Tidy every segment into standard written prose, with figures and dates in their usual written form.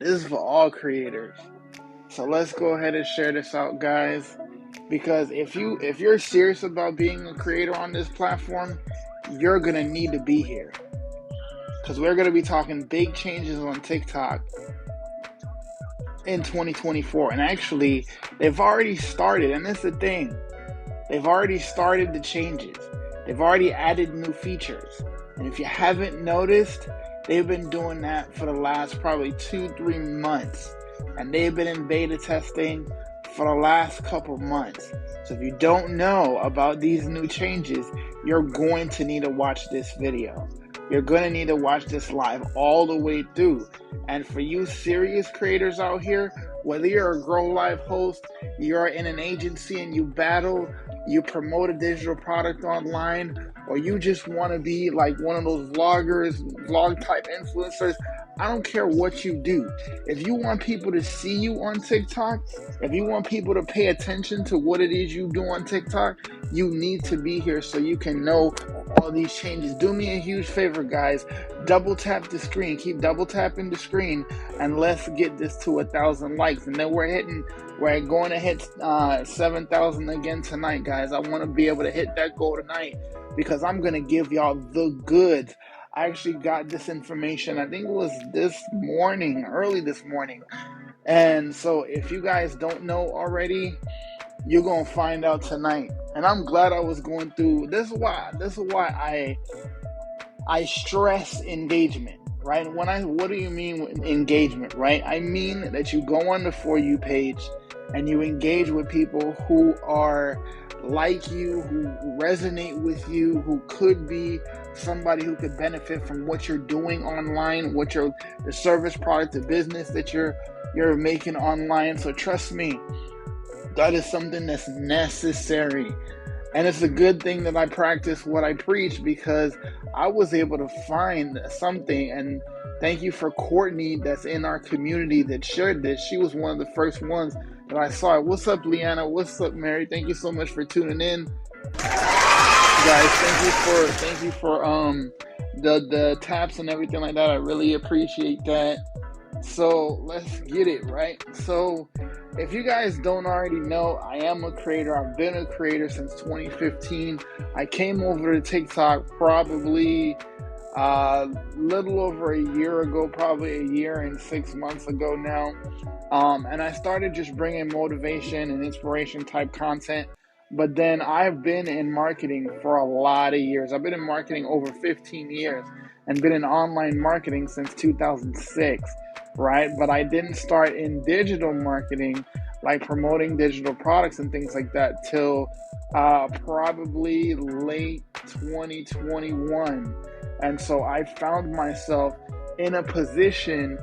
This is for all creators. So let's go ahead and share this out, guys. Because if you're serious about being a creator on this platform, you're gonna need to be here. Because we're gonna be talking big changes on TikTok in 2024. And actually, they've already started, and that's the thing. They've already started the changes. They've already added new features. And if you haven't noticed, they've been doing that for the last probably 2-3 months. And they've been in beta testing for the last couple months. So if you don't know about these new changes, you're going to need to watch this video. You're going to need to watch this live all the way through. And for you serious creators out here, whether you're a Grow Live host, you're in an agency and you promote a digital product online, or you just want to be like one of those vloggers, vlog type influencers, I don't care what you do. If you want people to see you on TikTok, if you want people to pay attention to what it is you do on TikTok, you need to be here so you can know all these changes. Do me a huge favor, guys. Double tap the screen. Keep double tapping the screen, and let's get this to 1,000 likes. And then we're going to hit 7,000 again tonight, guys. I want to be able to hit that goal tonight because I'm going to give y'all the goods. I actually got this information, I think it was early this morning. And so if you guys don't know already, you're going to find out tonight. And I'm glad I was going through, this is why I stress engagement, right? What do you mean with engagement, right? I mean that you go on the For You page and you engage with people who are like you, who resonate with you, who could be somebody who could benefit from what you're doing online, the service, product, the business that you're making online. So trust me, that is something that's necessary. And it's a good thing that I practice what I preach, because I was able to find something. And thank you for Courtney that's in our community that shared this. She was one of the first ones that I saw it. What's up, Leanna? What's up, Mary? Thank you so much for tuning in. Guys, thank you for the taps and everything like that. I really appreciate that. So let's get it, right? So if you guys don't already know, I am a creator. I've been a creator since 2015. I came over to TikTok probably little over a year ago, probably a year and 6 months ago now. And I started just bringing motivation and inspiration type content. But then I've been in marketing for a lot of years. I've been in marketing over 15 years and been in online marketing since 2006, right? But I didn't start in digital marketing, like promoting digital products and things like that, till probably late 2021. And so I found myself in a position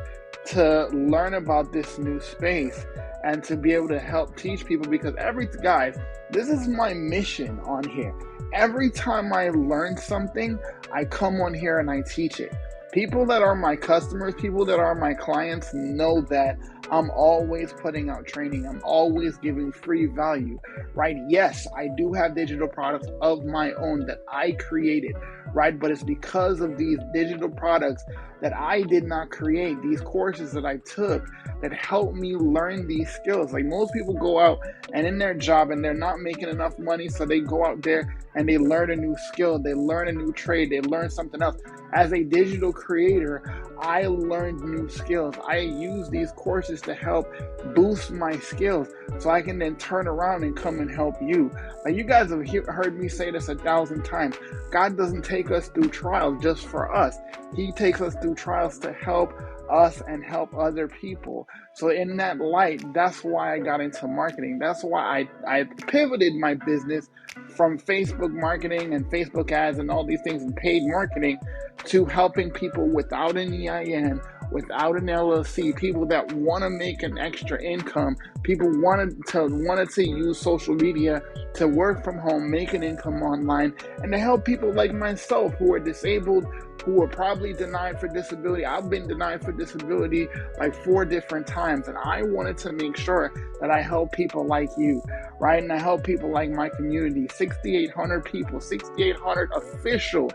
to learn about this new space and to be able to help teach people, because guys, this is my mission on here. Every time I learn something, I come on here and I teach it. People that are my customers, people that are my clients know that I'm always putting out training. I'm always giving free value, right? Yes, I do have digital products of my own that I created, right? But it's because of these digital products that I did not create, these courses that I took that helped me learn these skills. Like most people go out and in their job and they're not making enough money, so they go out there and they learn a new skill, they learn a new trade, they learn something else. As a digital creator, I learned new skills. I use these courses to help boost my skills so I can then turn around and come and help you. Like you guys have heard me say this 1,000 times. God doesn't take us through trials just for us. He takes us through trials to help us and help other people. So in that light, that's why I got into marketing. That's why I pivoted my business from Facebook marketing and Facebook ads and all these things and paid marketing to helping people without an EIN, without an LLC, people that want to make an extra income, people wanted to use social media to work from home, make an income online, and to help people like myself who are disabled, who are probably denied for disability. I've been denied for disability like 4 different times, and I wanted to make sure that I help people like you, right? And I help people like my community, 6,800 people, 6,800 official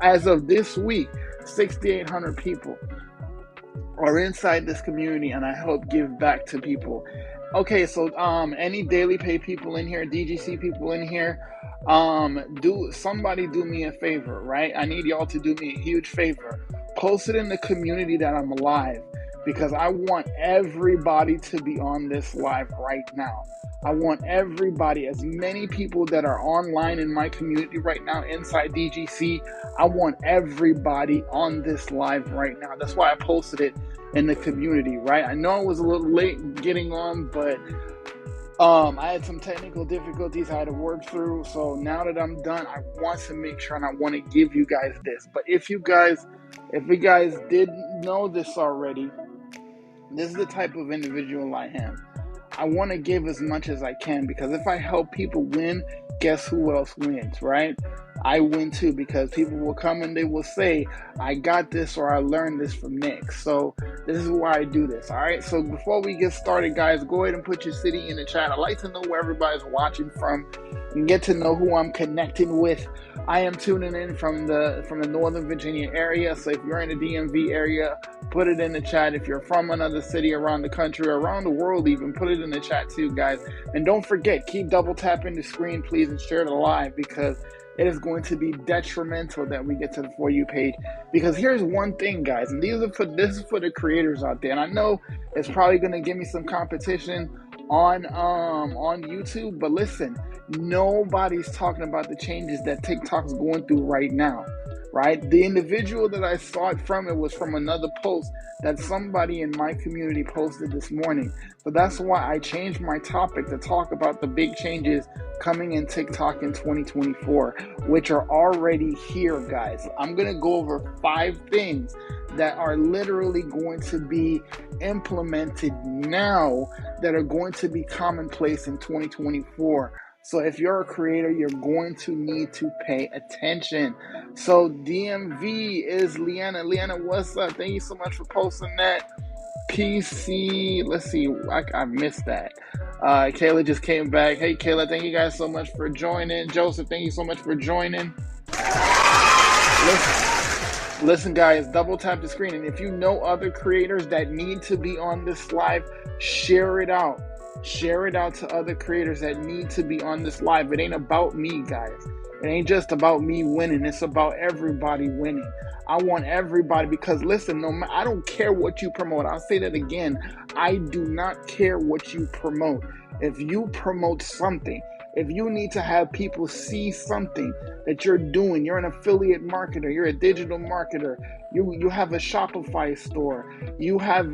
as of this week, 6,800 people. are inside this community, and I help give back to people. Okay, so any daily pay people in here, DGC people in here, do somebody do me a favor, right? I need y'all to do me a huge favor. Post it in the community that I'm live, because I want everybody to be on this live right now. I want everybody, as many people that are online in my community right now inside DGC, I want everybody on this live right now. That's why I posted it in the community, right? I know I was a little late getting on, but I had some technical difficulties I had to work through. So now that I'm done, I want to make sure, and I want to give you guys this. But if you guys didn't know this already, this is the type of individual I am. I want to give as much as I can, because if I help people win, guess who else wins, right? I win too, because people will come and they will say, I got this, or I learned this from Nick. So this is why I do this. All right. So before we get started, guys, go ahead and put your city in the chat. I'd like to know where everybody's watching from and get to know who I'm connecting with. I am tuning in from the Northern Virginia area. So if you're in the DMV area, put it in the chat. If you're from another city around the country, or around the world even, put it in the chat too, guys. And don't forget, keep double tapping the screen, please, and share the live, because it is going to be detrimental that we get to the For You page. Because here's one thing, guys, and this is for the creators out there. And I know it's probably going to give me some competition on YouTube, but listen, nobody's talking about the changes that TikTok's going through right now, right? The individual that I saw it from, it was from another post that somebody in my community posted this morning. So that's why I changed my topic to talk about the big changes coming in TikTok in 2024, which are already here, guys. I'm going to go over 5 things that are literally going to be implemented now that are going to be commonplace in 2024. So if you're a creator, you're going to need to pay attention. So DMV is Leanna. Leanna, what's up? Thank you so much for posting that. PC, let's see, I missed that. Kayla just came back. Hey, Kayla, thank you guys so much for joining. Joseph, thank you so much for joining. Listen, guys, double tap the screen. And if you know other creators that need to be on this live, share it out. Share it out to other creators that need to be on this live. It ain't about me, guys. It ain't just about me winning. It's about everybody winning. I want everybody, because listen, I don't care what you promote. I'll say that again. I do not care what you promote. If you promote something, if you need to have people see something that you're doing, you're an affiliate marketer, you're a digital marketer, you have a Shopify store, you have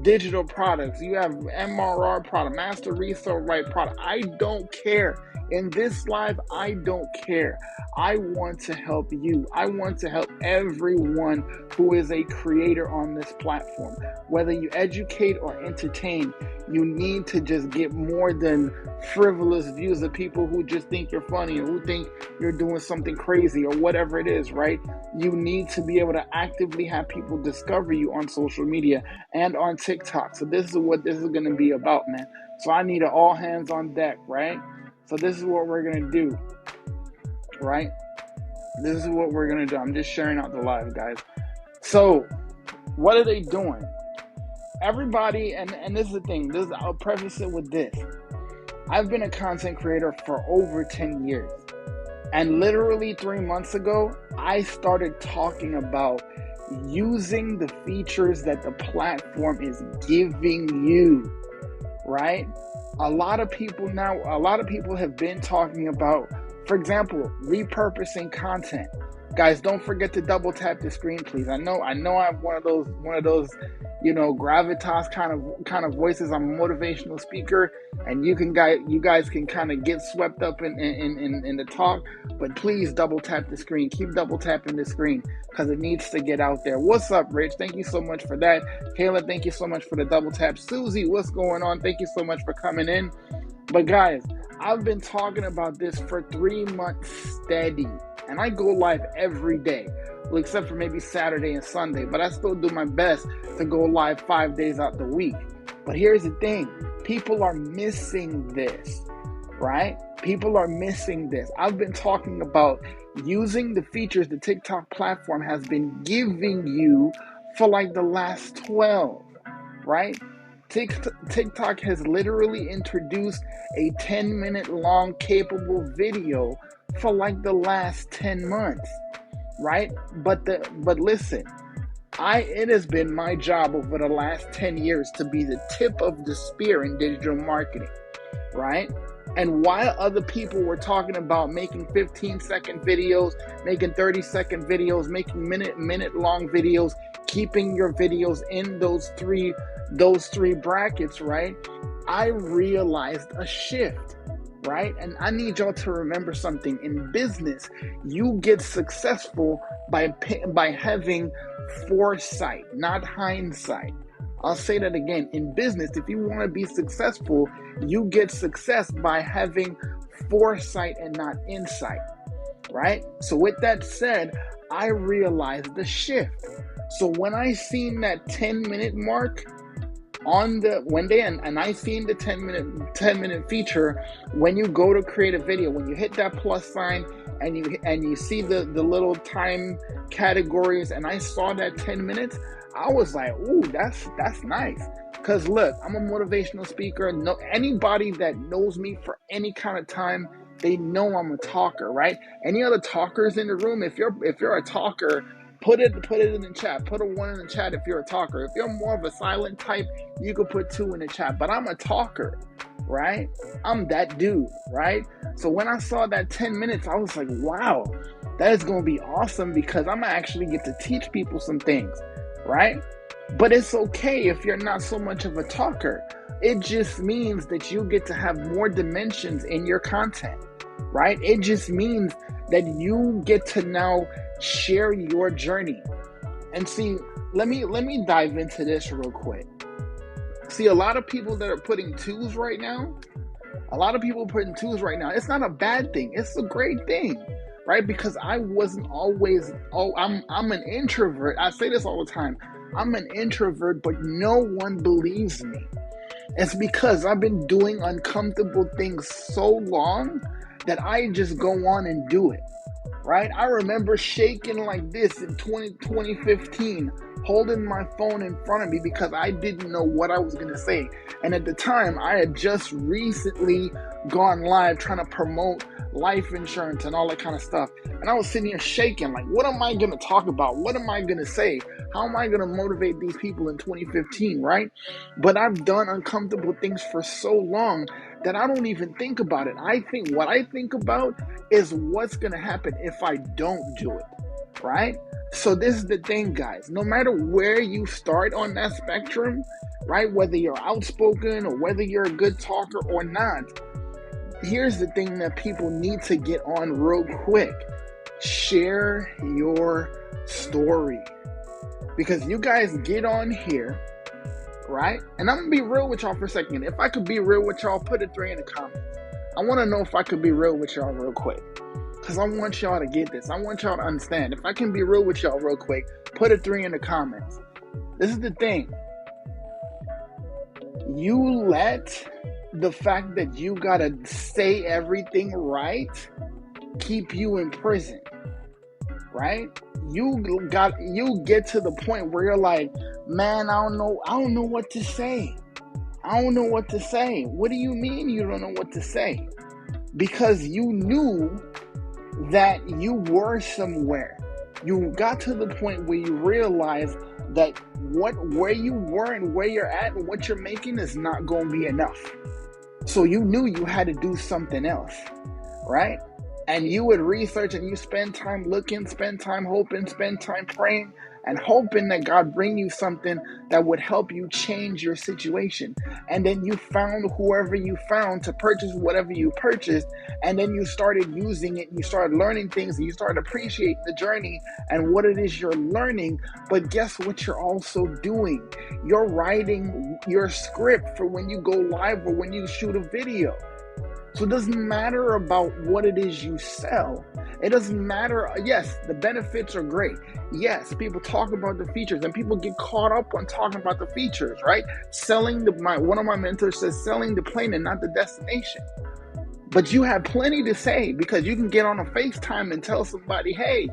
digital products, you have MRR product, master resale right product. I don't care. In this live, I don't care. I want to help you. I want to help everyone who is a creator on this platform. Whether you educate or entertain, you need to just get more than frivolous views of people who just think you're funny or who think you're doing something crazy or whatever it is, right? You need to be able to actively have people discover you on social media and on TikTok. So this is what this is going to be about, man. So I need an all hands on deck, right? So this is what we're going to do, right? This is what we're going to do. I'm just sharing out the live, guys. So what are they doing? Everybody, and this is the thing, I'll preface it with this. I've been a content creator for over 10 years. And literally 3 months ago, I started talking about using the features that the platform is giving you, right? A lot of people have been talking about, for example, repurposing content. Guys, don't forget to double tap the screen, please. I know I'm one of those, gravitas kind of voices. I'm a motivational speaker, and you guys can kind of get swept up in the talk, but please double tap the screen. Keep double tapping the screen, because it needs to get out there. What's up, Rich? Thank you so much for that. Kayla, thank you so much for the double tap. Susie, what's going on? Thank you so much for coming in. But guys, I've been talking about this for 3 months steady. And I go live every day, well, except for maybe Saturday and Sunday. But I still do my best to go live 5 days out the week. But here's the thing. People are missing this, right? People are missing this. I've been talking about using the features the TikTok platform has been giving you for like the last 12, right? TikTok has literally introduced a 10-minute long capable video for like the last 10 months, right? But listen, it has been my job over the last 10 years to be the tip of the spear in digital marketing, right? And while other people were talking about making 15-second videos, making 30-second videos, making minute long videos, keeping your videos in those three brackets, right? I realized a shift, right? And I need y'all to remember something. In business, you get successful by having foresight, not hindsight. I'll say that again. In business, if you want to be successful, you get success by having foresight and not insight, right? So with that said, I realized the shift. So when I seen that 10-minute mark on the one day, and I seen the 10-minute feature, when you go to create a video, when you hit that plus sign and you see the little time categories, and I saw that 10 minutes, I was like, ooh, that's nice. Because look, I'm a motivational speaker. No, anybody that knows me for any kind of time, they know I'm a talker, right? Any other talkers in the room, if you're a talker, put it in the chat. Put a 1 in the chat if you're a talker. If you're more of a silent type, you could put 2 in the chat. But I'm a talker, right? I'm that dude, right? So when I saw that 10 minutes, I was like, wow, that is going to be awesome, because I'm going to actually get to teach people some things, right? But it's okay if you're not so much of a talker. It just means that you get to have more dimensions in your content, right? It just means that you get to now share your journey. And see, let me dive into this real quick. See, a lot of people that are putting 2s right now, it's not a bad thing. It's a great thing, right? Because I wasn't always, I'm an introvert. I say this all the time. I'm an introvert, but no one believes me. It's because I've been doing uncomfortable things so long that I just go on and do it, right? I remember shaking like this in 2015, holding my phone in front of me because I didn't know what I was going to say. And at the time, I had just recently gone live trying to promote life insurance and all that kind of stuff. And I was sitting here shaking, like, what am I going to talk about? What am I going to say? How am I going to motivate these people in 2015, right? But I've done uncomfortable things for so long that I don't even think about it. What I think about is what's going to happen if I don't do it, right? So this is the thing, guys. No matter where you start on that spectrum, right? Whether you're outspoken or whether you're a good talker or not, here's the thing that people need to get on real quick. Share your story. Because you guys get on here, right? And I'm going to be real with y'all for a second. If I could be real with y'all, put a 3 in the comments. I want to know if I could be real with y'all real quick. Because I want y'all to get this. I want y'all to understand. If I can be real with y'all real quick, put a 3 in the comments. This is the thing. You let the fact that you got to say everything right keep you in prison, right? You get to the point where you're like, man, I don't know what to say. I don't know what to say. What do you mean you don't know what to say? Because you knew that you were somewhere. You got to the point where you realized that where you were and where you're at and what you're making is not going to be enough. So you knew you had to do something else, right? And you would research and you spend time looking, spend time hoping, spend time praying and hoping that God bring you something that would help you change your situation. And then you found whoever you found to purchase whatever you purchased. And then you started using it. You started learning things and you started appreciating the journey and what it is you're learning. But guess what you're also doing? You're writing your script for when you go live or when you shoot a video. So it doesn't matter about what it is you sell. It doesn't matter. Yes, the benefits are great. Yes, people talk about the features and people get caught up on talking about the features, right? One of my mentors says selling the plane and not the destination. But you have plenty to say because you can get on a FaceTime and tell somebody, hey,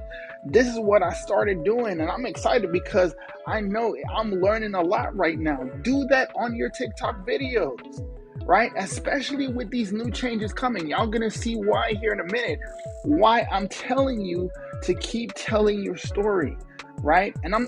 this is what I started doing. And I'm excited because I know I'm learning a lot right now. Do that on your TikTok videos, right? Especially with these new changes coming. Y'all gonna see why here in a minute, why I'm telling you to keep telling your story. Right? And I've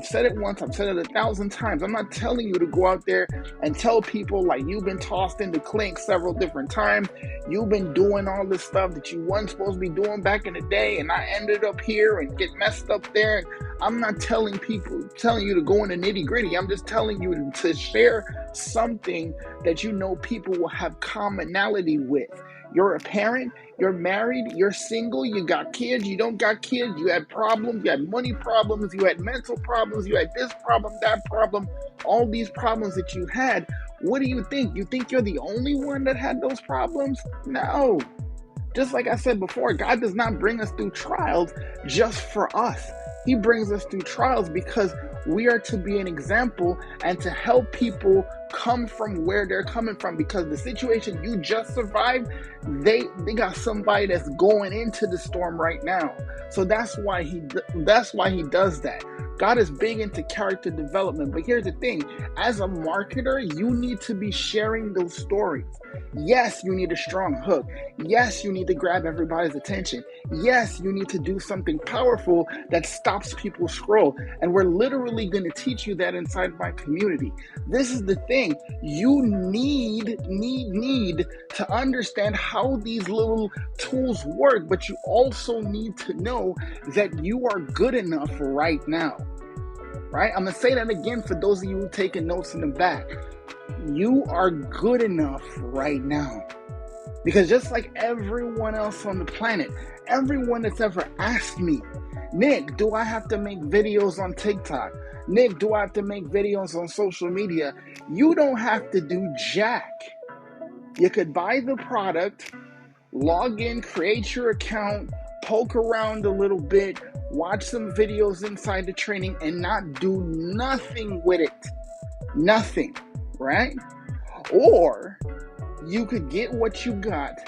said it once, I've said it 1,000 times. I'm not telling you to go out there and tell people like you've been tossed into clink several different times. You've been doing all this stuff that you weren't supposed to be doing back in the day, and I ended up here and get messed up there. And I'm not telling you to go in the nitty gritty. I'm just telling you to share something that you know people will have commonality with. You're a parent, you're married, you're single, you got kids, you don't got kids, you had problems, you had money problems, you had mental problems, you had this problem, that problem, all these problems that you had. What do you think? You think you're the only one that had those problems? No. Just like I said before, God does not bring us through trials just for us. He brings us through trials because we are to be an example and to help people come from where they're coming from, because the situation you just survived, they got somebody that's going into the storm right now. So that's why he does that. God is big into character development. But here's the thing, as a marketer, you need to be sharing those stories. Yes, you need a strong hook. Yes, you need to grab everybody's attention. Yes, you need to do something powerful that stops people scroll. And we're literally going to teach you that inside my community. This is the thing. You need to understand how these little tools work, but you also need to know that you are good enough right now. Right? I'm going to say that again for those of you taking notes in the back. You are good enough right now. Because just like everyone else on the planet, everyone that's ever asked me, Nick, do I have to make videos on TikTok? Nick, do I have to make videos on social media? You don't have to do jack. You could buy the product, log in, create your account, poke around a little bit, watch some videos inside the training, and not do nothing with it. Nothing, right? Or you could get what you got,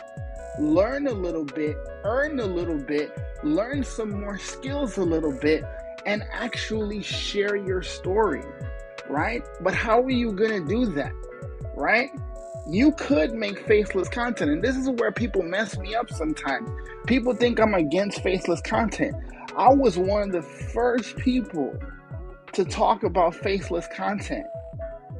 learn a little bit, earn a little bit, learn some more skills a little bit, and actually share your story, right? But how are you going to do that, right? You could make faceless content, and this is where people mess me up sometimes. People think I'm against faceless content. I was one of the first people to talk about faceless content,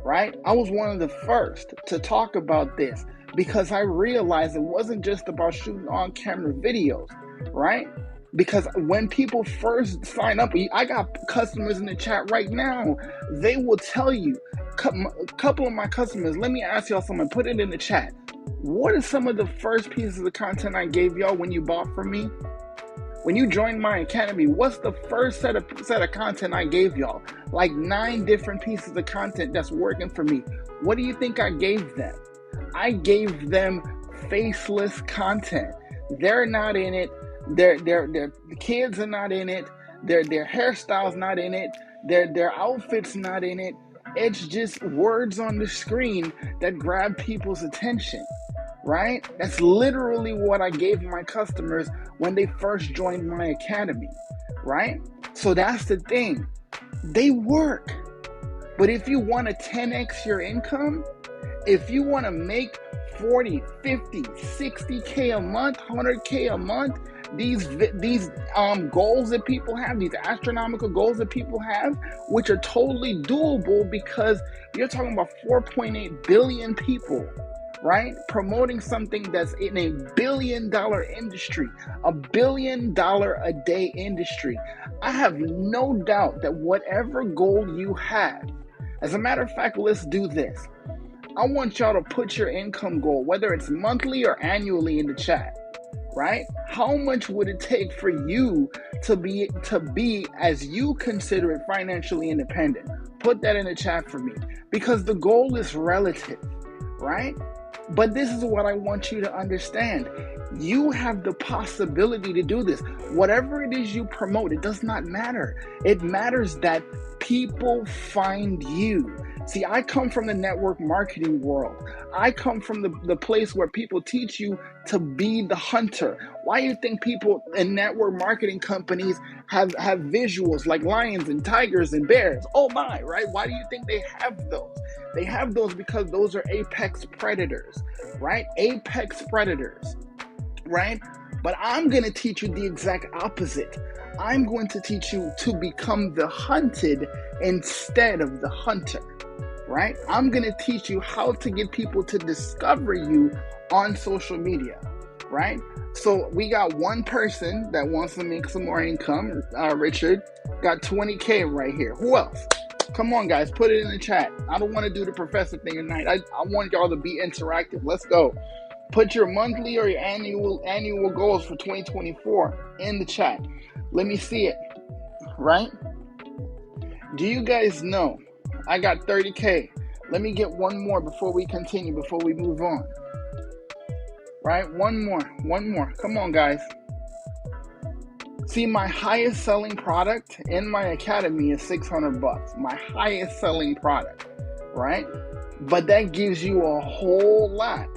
right? I was one of the first to talk about this because I realized it wasn't just about shooting on-camera videos, right? Because when people first sign up, I got customers in the chat right now, they will tell you, a couple of my customers, let me ask y'all something, put it in the chat. What are some of the first pieces of content I gave y'all when you bought from me? When you joined my academy, what's the first set of content I gave y'all? Like 9 different pieces of content that's working for me. What do you think I gave them? I gave them faceless content. They're not in it. The kids are not in it. Their hairstyles not in it. Their outfits not in it. It's just words on the screen that grab people's attention, right? That's literally what I gave my customers when they first joined my academy, right? So that's the thing. They work. But if you want to 10x your income, if you want to make 40, 50, 60K a month, 100K a month, these goals that people have, these astronomical goals that people have, which are totally doable because you're talking about 4.8 billion people, right? Promoting something that's in a $1 billion industry, $1 billion a day industry. I have no doubt that whatever goal you have, as a matter of fact, let's do this. I want y'all to put your income goal, whether it's monthly or annually, in the chat, right? How much would it take for you to be as you consider it, financially independent? Put that in the chat for me, because the goal is relative, right? But this is what I want you to understand. You have the possibility to do this. Whatever it is you promote, it does not matter. It matters that people find you, See, I come from the network marketing world. I come from the place where people teach you to be the hunter. Why do you think people in network marketing companies have visuals like lions and tigers and bears? Oh my, right? Why do you think they have those? They have those because those are apex predators, right? Apex predators, right? But I'm going to teach you the exact opposite. I'm going to teach you to become the hunted instead of the hunter, right? I'm going to teach you how to get people to discover you on social media, right? So we got one person that wants to make some more income. Richard got 20K right here. Who else? Come on, guys, put it in the chat. I don't want to do the professor thing tonight. I want y'all to be interactive. Let's go. Put your monthly or your annual goals for 2024 in the chat. Let me see it, right? Do you guys know I got 30K? Let me get one more before we continue, before we move on. Right? One more. Come on, guys. See, my highest selling product in my academy is $600. My highest selling product, right? But that gives you a whole lot,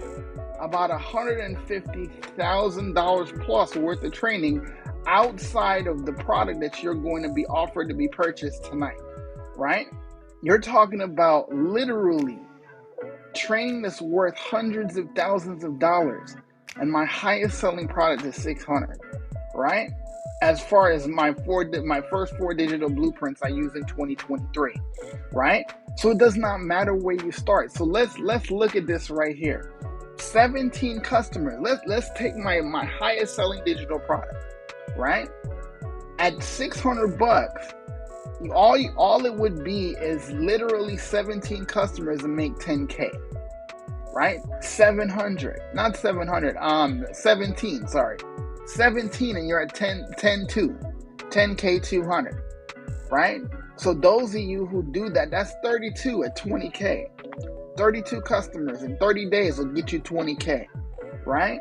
about $150,000 plus worth of training outside of the product that you're going to be offered to be purchased tonight, right? You're talking about literally training that's worth hundreds of thousands of dollars, and my highest selling product is $600, right? As far as my first 4 digital blueprints I use in 2023, right? So it does not matter where you start. So let's look at this right here. 17 customers. Let's take my highest selling digital product, right? At $600, all it would be is literally 17 customers and make 10K, right? 17, sorry. 17 and you're at 10K 200, right? So those of you who do that, that's 32 at 20K. 32 customers in 30 days will get you 20K, right?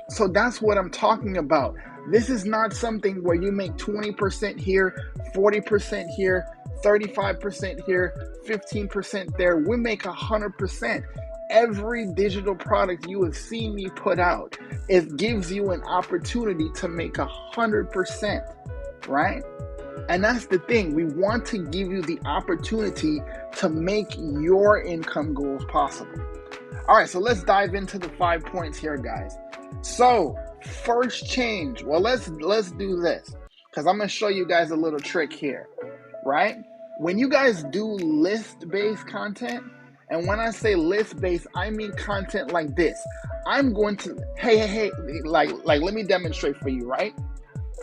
So that's what I'm talking about. This is not something where you make 20% here, 40% here, 35% here, 15% there. We make 100%. Every digital product you have seen me put out, it gives you an opportunity to make 100%, right? And that's the thing. We want to give you the opportunity to make your income goals possible. All right, so let's dive into the 5 points here, guys. So first change. Well, let's do this because I'm going to show you guys a little trick here, right? When you guys do list-based content, and when I say list-based, I mean content like this. I'm going to, hey, like let me demonstrate for you, right?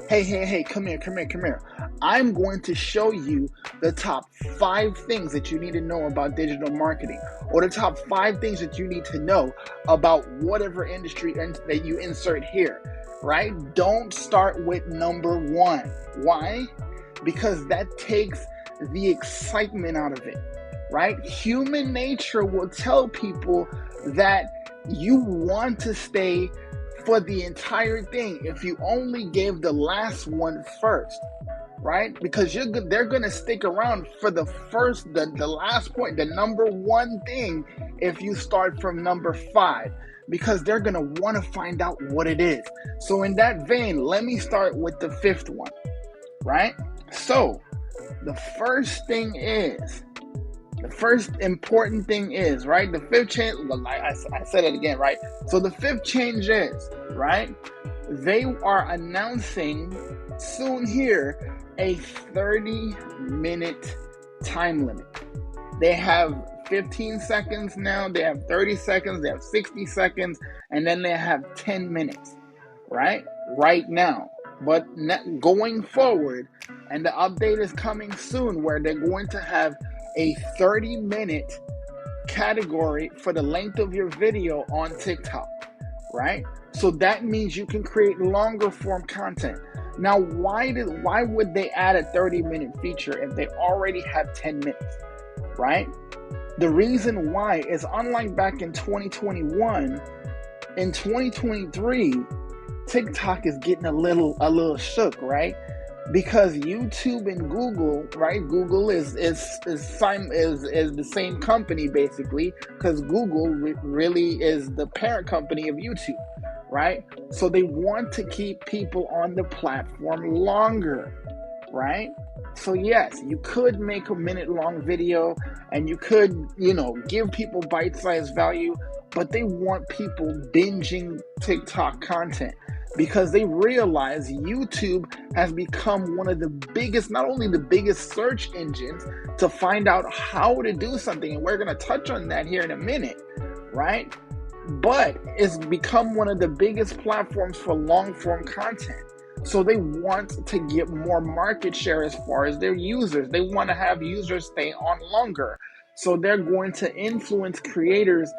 Hey, come here. I'm going to show you the top 5 things that you need to know about digital marketing, or the top 5 things that you need to know about whatever industry that you insert here, right? Don't start with number 1. Why? Because that takes the excitement out of it, right? Human nature will tell people that you want to stay for the entire thing if you only gave the last one first, right? Because they're going to stick around for the last point, the number 1 thing, if you start from number 5, because they're going to want to find out what it is. So in that vein, let me start with the 5th one, right? So the first important thing is, right? The 5th change, I said it again, right? So the 5th change is, right? They are announcing soon here a 30-minute time limit. They have 15 seconds now, they have 30 seconds, they have 60 seconds, and then they have 10 minutes, right? Right now. But going forward, and the update is coming soon where they're going to have a 30-minute category for the length of your video on TikTok, right? So that means you can create longer form content. Now, why would they add a 30-minute feature if they already have 10 minutes, right? The reason why is, unlike back in 2021, in 2023, TikTok is getting a little shook, right? because YouTube and Google, right? Google is the same company basically, because Google really is the parent company of YouTube, right? So they want to keep people on the platform longer, right? So yes, you could make a minute-long video and you could, give people bite-sized value, but they want people binging TikTok content because they realize YouTube has become one of the biggest, not only the biggest search engines to find out how to do something, and we're going to touch on that here in a minute, right? But it's become one of the biggest platforms for long-form content. So they want to get more market share as far as their users. They want to have users stay on longer. So they're going to influence creators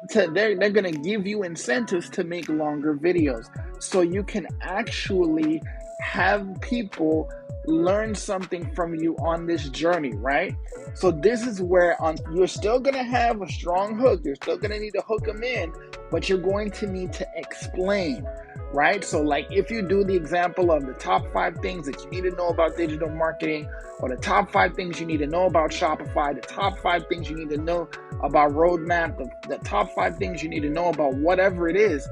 they're going to give you incentives to make longer videos. So you can actually have people learn something from you on this journey, right? So this is where you're still going to have a strong hook. You're still going to need to hook them in, but you're going to need to explain, right? So like if you do the example of the top 5 things that you need to know about digital marketing, or the top 5 things you need to know about Shopify, the top 5 things you need to know about roadmap, the top 5 things you need to know about whatever it is,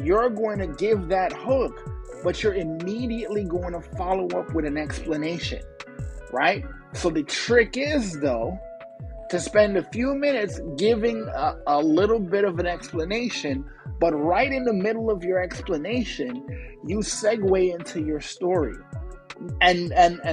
you're going to give that hook, but you're immediately going to follow up with an explanation, right? So the trick is, though, to spend a few minutes giving a little bit of an explanation, but right in the middle of your explanation, you segue into your story. And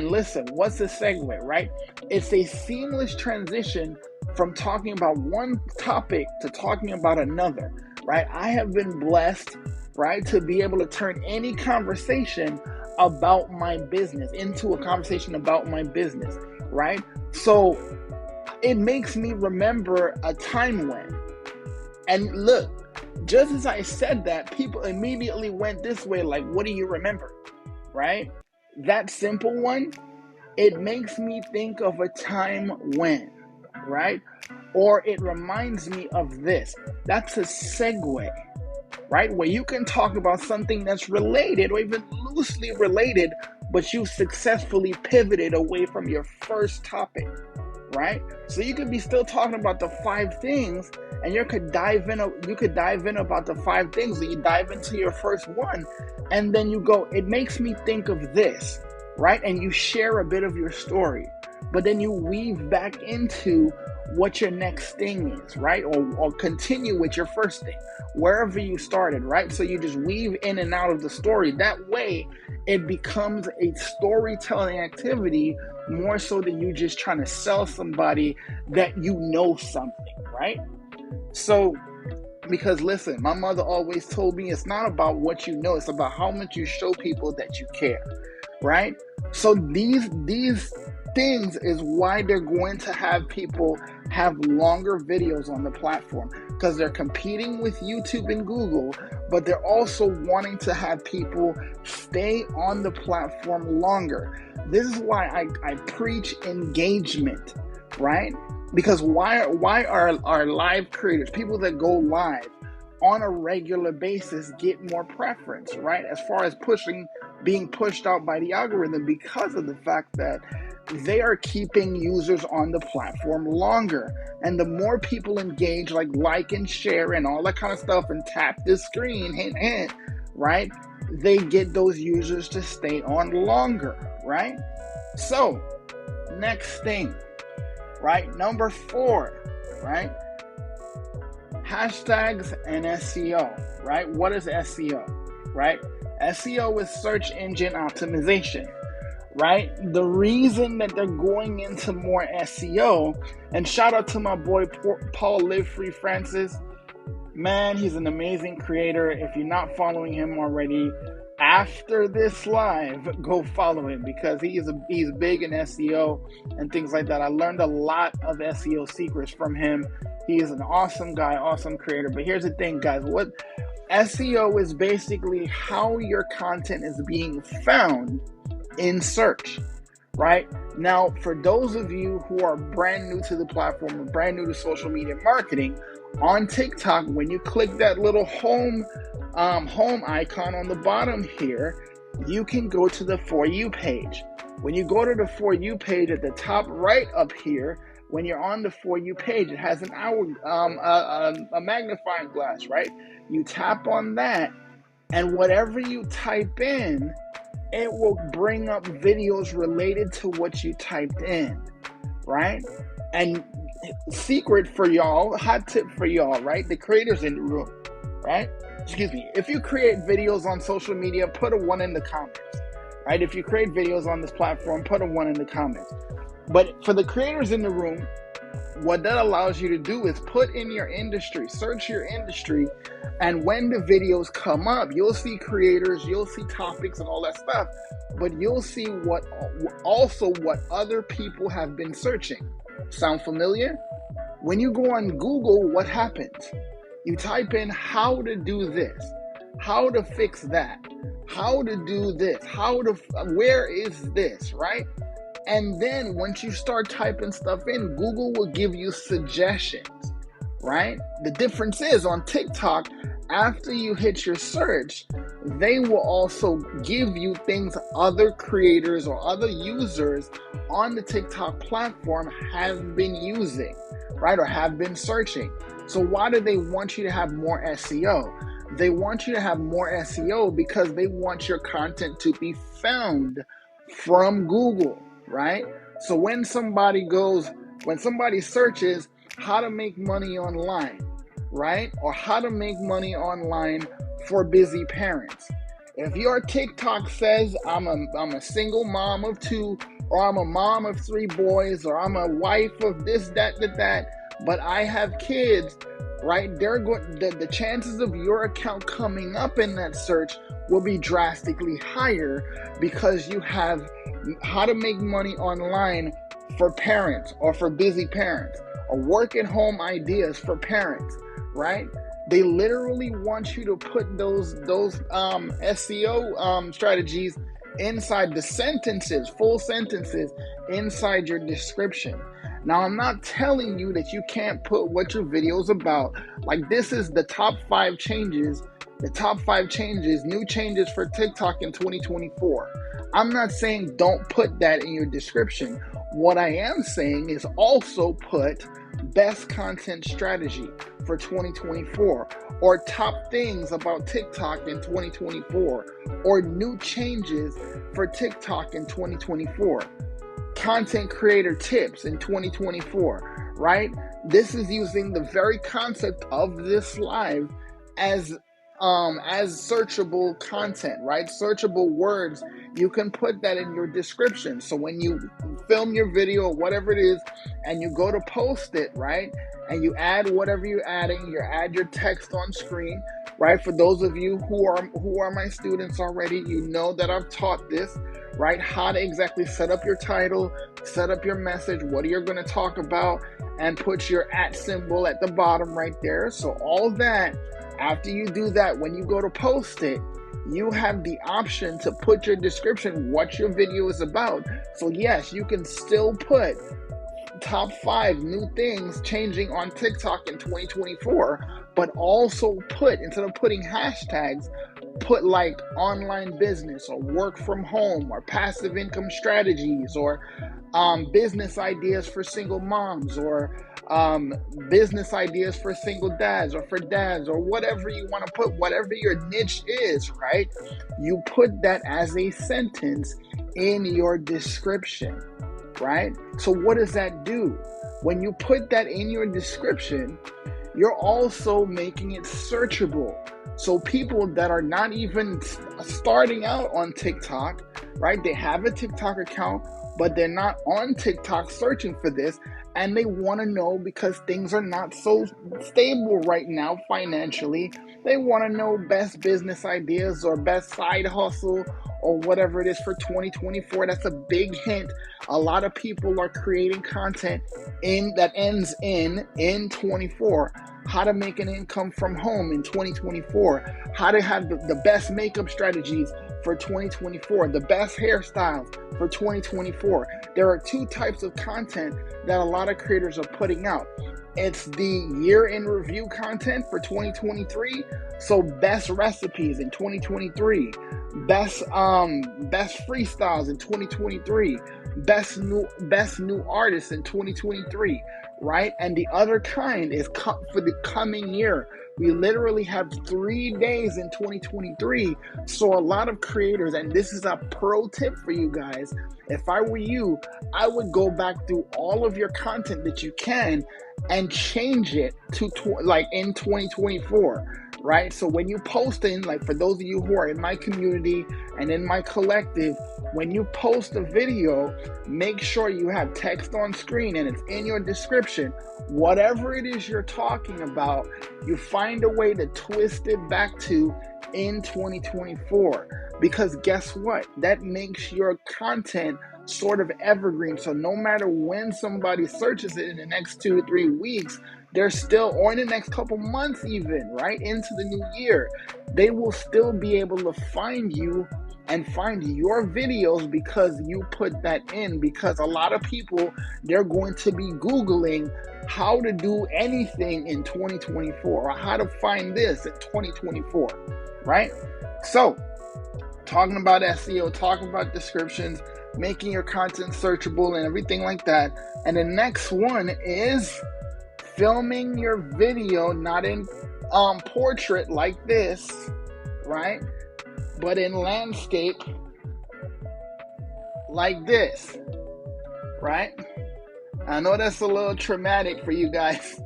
listen, what's the segue, right? It's a seamless transition from talking about one topic to talking about another, right? I have been blessed, right, to be able to turn any conversation about my business into a conversation about my business, right? So it makes me remember a time when, and look, just as I said that, people immediately went this way, like, what do you remember, right? That simple one, it makes me think of a time when, right? Or it reminds me of this. That's a segue, right? Where you can talk about something that's related or even loosely related, but you successfully pivoted away from your first topic, right? So you could be still talking about the 5 things, and you could dive in about the 5 things, so you dive into your first one, and then you go, it makes me think of this, right? And you share a bit of your story, but then you weave back into what your next thing is, right? Or continue with your first thing, wherever you started, right? So you just weave in and out of the story. That way, it becomes a storytelling activity more so than you just trying to sell somebody that you know something, right? So, because listen, my mother always told me it's not about what you know, it's about how much you show people that you care, right? So these things is why they're going to have people have longer videos on the platform, because they're competing with YouTube and Google, but they're also wanting to have people stay on the platform longer. This is why I preach engagement, right? Because why are live creators, people that go live on a regular basis, get more preference, right? As far as being pushed out by the algorithm, because of the fact that they are keeping users on the platform longer. And the more people engage, like and share and all that kind of stuff, and tap the screen, hint, hint, right? They get those users to stay on longer, right? So, next thing, right? Number 4, right? Hashtags and SEO, right? What is SEO, right? SEO is search engine optimization, right? The reason that they're going into more SEO, and shout out to my boy Paul Live Free Francis, man, he's an amazing creator. If you're not following him already, after this live, go follow him, because he's big in SEO and things like that. I learned a lot of SEO secrets from him. He is an awesome guy, awesome creator. But here's the thing, guys. What SEO is basically how your content is being found in search, right? Now, for those of you who are brand new to the platform or brand new to social media marketing, on TikTok, when you click that little home icon on the bottom here, you can go to the For You page. When you go to the For You page at the top right up here, when you're on the For You page, it has a magnifying glass, right? You tap on that, and whatever you type in, it will bring up videos related to what you typed in, right? And secret for y'all, hot tip for y'all, right? The creators in the room, right? Excuse me. If you create videos on social media, put a 1 in the comments, right? If you create videos on this platform, put a 1 in the comments. But for the creators in the room, what that allows you to do is put in your industry, search your industry, and when the videos come up, you'll see creators, you'll see topics and all that stuff, but you'll see what other people have been searching. Sound familiar? When you go on Google, what happens? You type in how to do this, how to fix that, how to do this, where is this, right? And then once you start typing stuff in, Google will give you suggestions, right? The difference is on TikTok, after you hit your search, they will also give you things other creators or other users on the TikTok platform have been using, right? Or have been searching. So why do they want you to have more SEO? They want you to have more SEO because they want your content to be found from Google, right? So when somebody searches how to make money online, right? Or how to make money online for busy parents. If your TikTok says I'm a single mom of 2, or I'm a mom of 3 boys, or I'm a wife of this, that, but I have kids, right? The chances of your account coming up in that search will be drastically higher because you have how to make money online for parents or for busy parents, or work at home ideas for parents, right? They literally want you to put those SEO strategies inside the sentences, full sentences, inside your description. Now, I'm not telling you that you can't put what your video is about. Like, this is the top 5 changes, new changes for TikTok in 2024. I'm not saying don't put that in your description. What I am saying is also put best content strategy for 2024, or top things about TikTok in 2024, or new changes for TikTok in 2024. Content creator tips in 2024, right? This is using the very concept of this live as searchable content, right? Searchable words. You can put that in your description. So when you film your video or whatever it is, and you go to post it, right? And you add whatever you're adding, you add your text on screen, right? For those of you who are my students already, you know that I've taught this, right? How to exactly set up your title, set up your message, what you're going to talk about, and put your @ symbol at the bottom right there. So all that, after you do that, when you go to post it, you have the option to put your description, what your video is about. So yes, you can still put top 5 new things changing on TikTok in 2024, but also put, instead of putting hashtags, put like online business or work from home or passive income strategies, or business ideas for single moms, or business ideas for single dads, or for dads, or whatever you want to put, whatever your niche is, right? You put that as a sentence in your description, right? So what does that do? When you put that in your description, you're also making it searchable. So people that are not even starting out on TikTok, right? They have a TikTok account, but they're not on TikTok searching for this, and they want to know, because things are not so stable right now financially. They want to know best business ideas or best side hustle or whatever it is for 2024. That's a big hint. A lot of people are creating content that ends in 24. How to make an income from home in 2024. How to have the best makeup strategies for 2024. The best hairstyles for 2024. There are 2 types of content that a lot of creators are putting out. It's the year in review content for 2023. So best recipes in 2023, best freestyles in 2023, best new artists in 2023, right? And the other kind is for the coming year. We literally have 3 days in 2023. So a lot of creators, and this is a pro tip for you guys. If I were you, I would go back through all of your content that you can and change it to like in 2024. Right? So when you post in, like for those of you who are in my community and in my collective, when you post a video, make sure you have text on screen and it's in your description. Whatever it is you're talking about, you find a way to twist it back to in 2024. Because guess what? That makes your content sort of evergreen. So no matter when somebody searches it in the next 2 to 3 weeks, they're still, or in the next couple months even, right, into the new year, they will still be able to find you and find your videos because you put that in. Because a lot of people, they're going to be Googling how to do anything in 2024 or how to find this in 2024, right? So, talking about SEO, talking about descriptions, making your content searchable and everything like that. And the next one is filming your video, not in portrait like this, right? But in landscape like this, right? I know that's a little traumatic for you guys,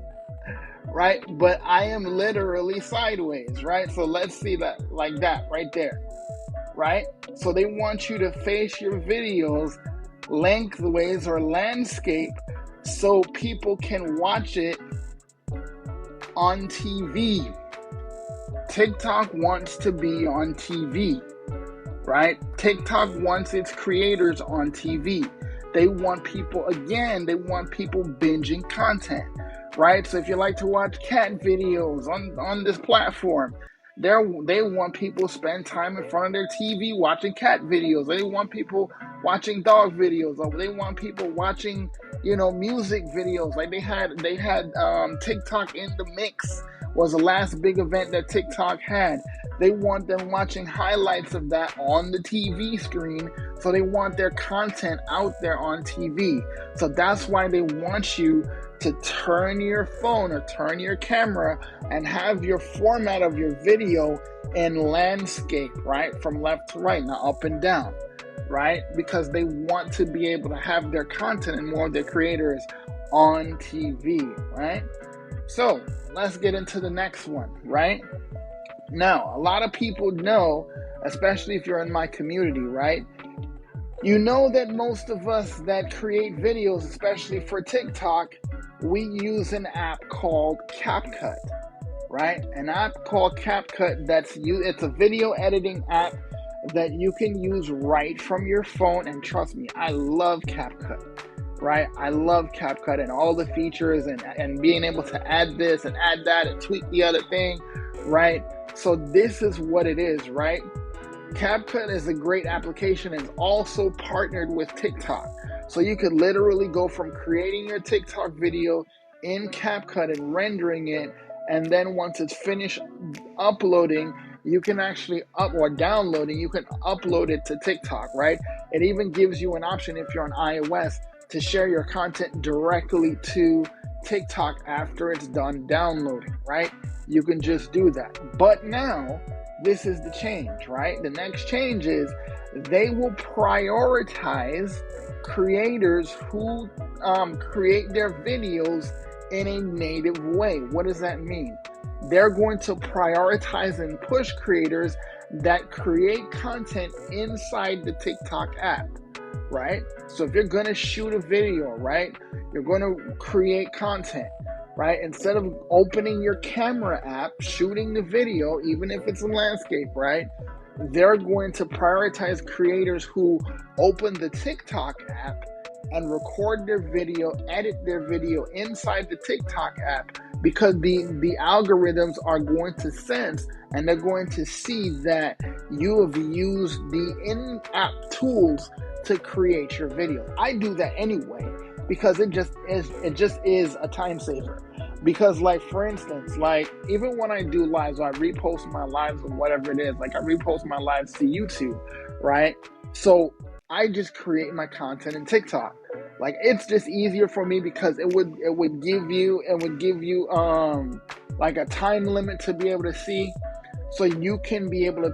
right? But I am literally sideways, right? So let's see that like that right there, right? So they want you to face your videos lengthways or landscape so people can watch it on TV. TikTok wants to be on TV, right? TikTok wants its creators on TV. They want people, again, they want people binging content, right? So if you like to watch cat videos on this platform, they want people to spend time in front of their TV watching cat videos. They want people watching dog videos. Or they want people watching, music videos. Like they had TikTok in the Mix was the last big event that TikTok had. They want them watching highlights of that on the TV screen. So they want their content out there on TV. So that's why they want you to turn your phone or turn your camera and have your format of your video in landscape, right? From left to right, not up and down, right? Because they want to be able to have their content and more of their creators on TV, right? So let's get into the next one, right? Now, a lot of people know, especially if you're in my community, right? You know that most of us that create videos, especially for TikTok, we use an app called CapCut, right? An app called CapCut it's a video editing app that you can use right from your phone. And trust me, I love CapCut, right? I love CapCut and all the features and being able to add this and add that and tweak the other thing, right? So this is what it is, right? CapCut is a great application and is also partnered with TikTok. So you could literally go from creating your TikTok video in CapCut and rendering it, and then once it's finished uploading, you can actually downloading, you can upload it to TikTok, right? It even gives you an option if you're on iOS to share your content directly to TikTok after it's done downloading, right? You can just do that. But now, this is the change, right? The next change is they will prioritize creators who create their videos in a native way. What does that mean? They're going to prioritize and push creators that create content inside the TikTok app, right? So if you're going to shoot a video, right, you're going to create content, right? Instead of opening your camera app, shooting the video, even if it's a landscape, right? They're going to prioritize creators who open the TikTok app and record their video, edit their video inside the TikTok app, because the algorithms are going to sense and they're going to see that you have used the in-app tools to create your video. I do that anyway because it just is a time saver. Because, like, for instance, like, even when I do lives, or I repost my lives or whatever it is, like I repost my lives to YouTube, right? So I just create my content in TikTok. Like, it's just easier for me because it would give you like a time limit to be able to see, so you can be able to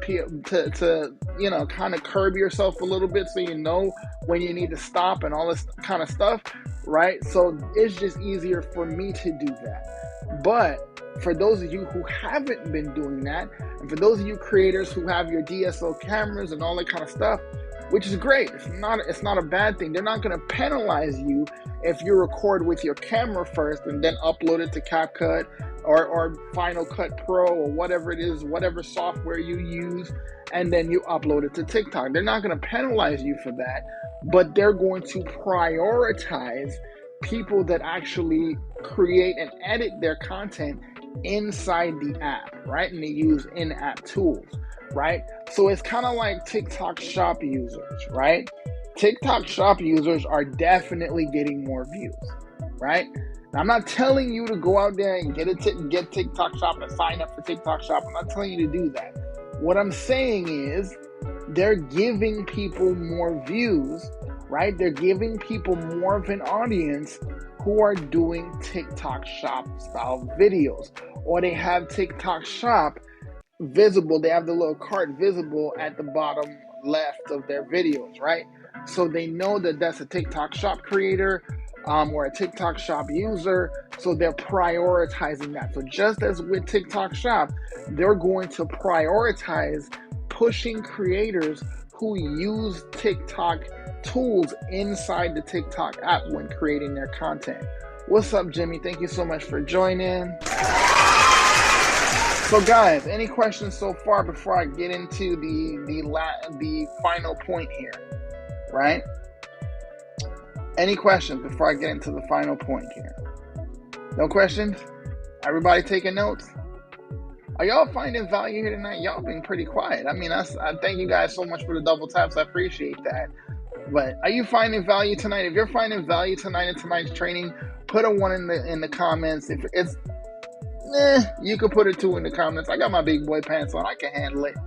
kind of curb yourself a little bit, so you know when you need to stop and all this kind of stuff, right? So it's just easier for me to do that. But for those of you who haven't been doing that, and for those of you creators who have your DSLR cameras and all that kind of stuff, which is great, it's not a bad thing. They're not going to penalize you if you record with your camera first and then upload it to CapCut or Final Cut Pro or whatever it is, whatever software you use, and then you upload it to TikTok. They're not going to penalize you for that, but they're going to prioritize people that actually create and edit their content inside the app, right? And they use in-app tools, right? So it's kind of like TikTok Shop users, right? TikTok Shop users are definitely getting more views, right? Now, I'm not telling you to go out there and get TikTok Shop and sign up for TikTok Shop. I'm not telling you to do that. What I'm saying is they're giving people more views, right? They're giving people more of an audience who are doing TikTok Shop style videos, or they have TikTok Shop visible. They have the little cart visible at the bottom left of their videos, right? So they know that that's a TikTok Shop creator or a TikTok Shop user, so they're prioritizing that. So just as with TikTok Shop, they're going to prioritize pushing creators who use TikTok tools inside the TikTok app when creating their content. What's up, Jimmy? Thank you so much for joining. So guys, any questions so far before I get into the final point here, right? Any questions before I get into the final point here? No questions? Everybody taking notes? Are y'all finding value here tonight? Y'all being pretty quiet. I mean, I thank you guys so much for the double taps. I appreciate that. But are you finding value tonight? If you're finding value tonight in tonight's training, put a 1 in the comments. If it's you could put a 2 in the comments. I got my big boy pants on. I can handle it,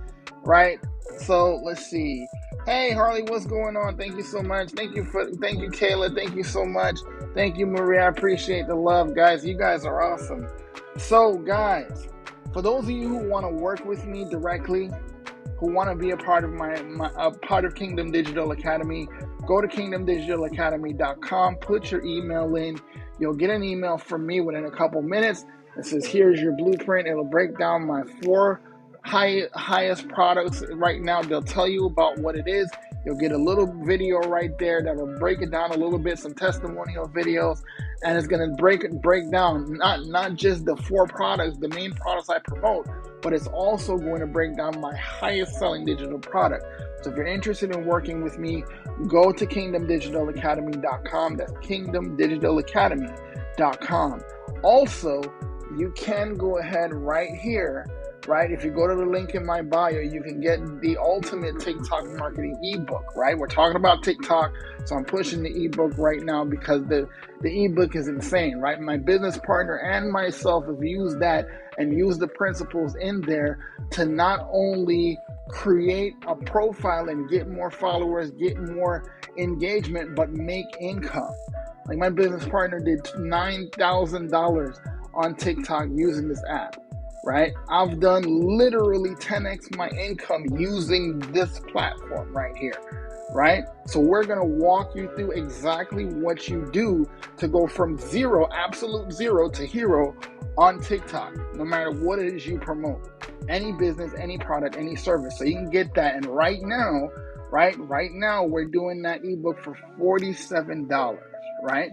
right? So let's see. Hey Harley, what's going on? Thank you so much. Thank you, Kayla. Thank you so much. Thank you, Maria. I appreciate the love, guys. You guys are awesome. So guys, for those of you who want to work with me directly, who want to be a part of part of Kingdom Digital Academy, go to kingdomdigitalacademy.com, put your email in. You'll get an email from me within a couple minutes. It says, here's your blueprint. It'll break down my 4 highest products right now. They'll tell you about what it is. You'll get a little video right there that'll break it down a little bit, some testimonial videos, and it's going to break down not just the 4 products, the main products I promote, but it's also going to break down my highest selling digital product. So if you're interested in working with me, go to kingdomdigitalacademy.com. That's kingdomdigitalacademy.com. Also, you can go ahead right here, right? If you go to the link in my bio, you can get the ultimate TikTok marketing ebook, right? We're talking about TikTok, so I'm pushing the ebook right now because the ebook is insane, right? My business partner and myself have used that and used the principles in there to not only create a profile and get more followers, get more engagement, but make income. Like my business partner did $9,000 on TikTok using this app, right? I've done literally 10x my income using this platform right here, right? So we're going to walk you through exactly what you do to go from zero, absolute zero, to hero on TikTok, no matter what it is you promote, any business, any product, any service. So you can get that. And right now, we're doing that ebook for $47, right?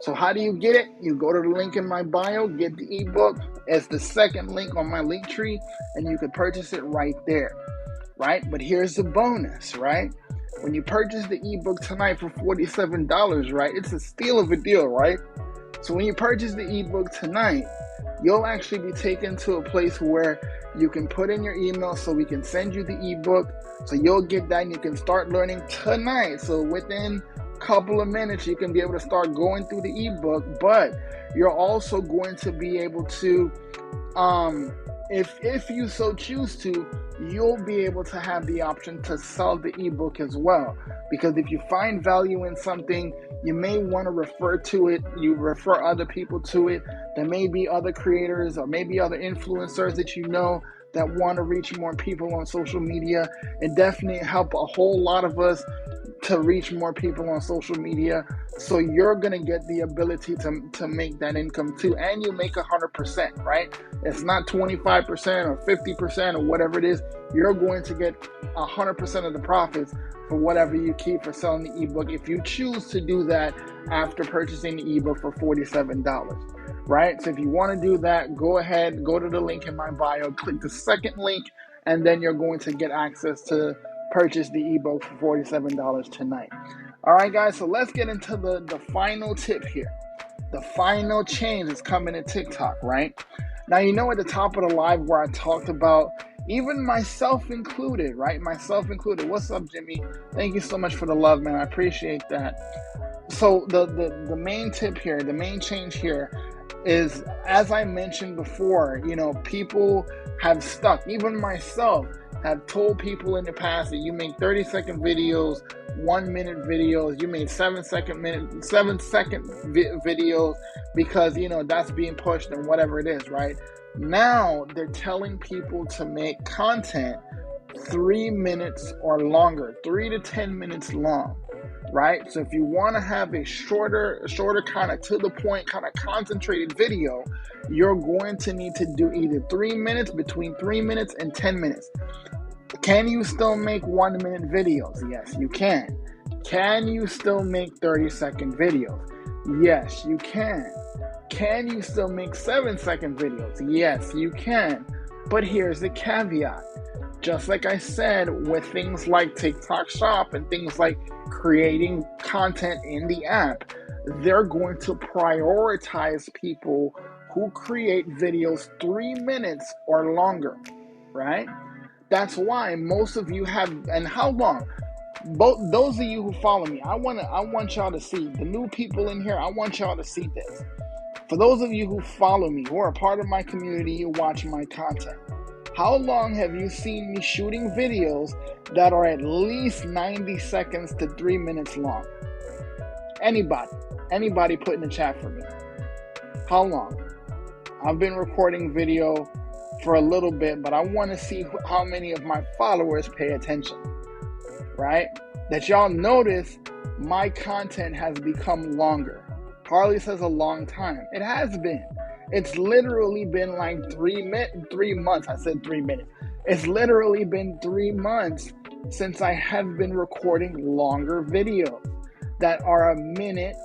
So how do you get it? You go to the link in my bio, get the ebook. It's the second link on my link tree, and you can purchase it right there, right? But here's the bonus, right? When you purchase the ebook tonight for $47, right? It's a steal of a deal, right? So when you purchase the ebook tonight, you'll actually be taken to a place where you can put in your email so we can send you the ebook. So you'll get that and you can start learning tonight. So within couple of minutes, you can be able to start going through the ebook, but you're also going to be able to, if you so choose to, you'll be able to have the option to sell the ebook as well. Because if you find value in something, you may want to refer to it, you refer other people to it. There may be other creators or maybe other influencers that you know that want to reach more people on social media, and definitely help a whole lot of us to reach more people on social media. So you're going to get the ability to make that income too, and you make 100%, right? It's not 25% or 50% or whatever it is. You're going to get 100% of the profits for whatever you keep for selling the ebook, if you choose to do that after purchasing the ebook for $47, right? So if you want to do that, go ahead, go to the link in my bio, click the second link, and then you're going to get access to purchase the ebook for $47 tonight. All right, guys, so let's get into the final tip here. The final change is coming in TikTok, right? Now, you know, at the top of the live where I talked about, even myself included, right? Myself included. What's up, Jimmy? Thank you so much for the love, man. I appreciate that. So the main tip here, the main change here is, as I mentioned before, you know, people have stuck, even myself, have told people in the past that you make 30-second videos, 1-minute videos, you made 7-second videos because, you know, that's being pushed and whatever it is, right? Now they're telling people to make content 3 minutes or longer, 3 to 10 minutes long, right? So if you want to have a shorter kind of to the point, kind of concentrated video, you're going to need to do either 3 minutes, between 3 minutes and 10 minutes. Can you still make 1-minute videos? Yes, you can. Can you still make 30-second videos? Yes, you can. Can you still make 7-second videos? Yes, you can. But here's the caveat. Just like I said, with things like TikTok Shop and things like creating content in the app, they're going to prioritize people who create videos 3 minutes or longer, right? That's why most of you have, and how long? Both those of you who follow me, I want y'all to see, the new people in here, I want y'all to see this. For those of you who follow me, who are part of my community, you watch my content. How long have you seen me shooting videos that are at least 90 seconds to 3 minutes long? Anybody put in the chat for me. How long? I've been recording video for a little bit, but I want to see how many of my followers pay attention, right? That y'all notice my content has become longer. Harley says a long time. It has been. It's literally been like 3 months. I said 3 minutes. It's literally been 3 months since I have been recording longer videos that are a minute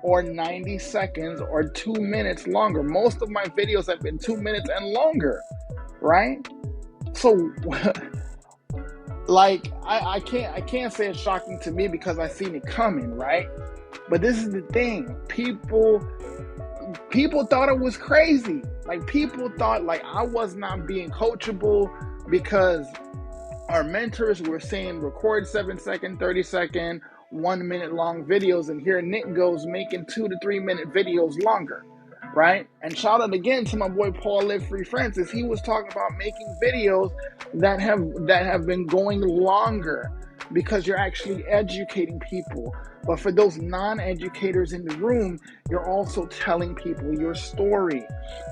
or 90 seconds or 2 minutes longer. Most of my videos have been 2 minutes and longer, right? So like I can't say it's shocking to me because I seen it coming, right? But this is the thing. People thought it was crazy. Like, people thought like I was not being coachable because our mentors were saying record 7-second, 30-second, 1 minute long videos, and here Nick goes making 2 to 3 minute videos longer, right? And shout out again to my boy Paul Live Free Francis. He was talking about making videos that have been going longer because you're actually educating people. But for those non-educators in the room, you're also telling people your story,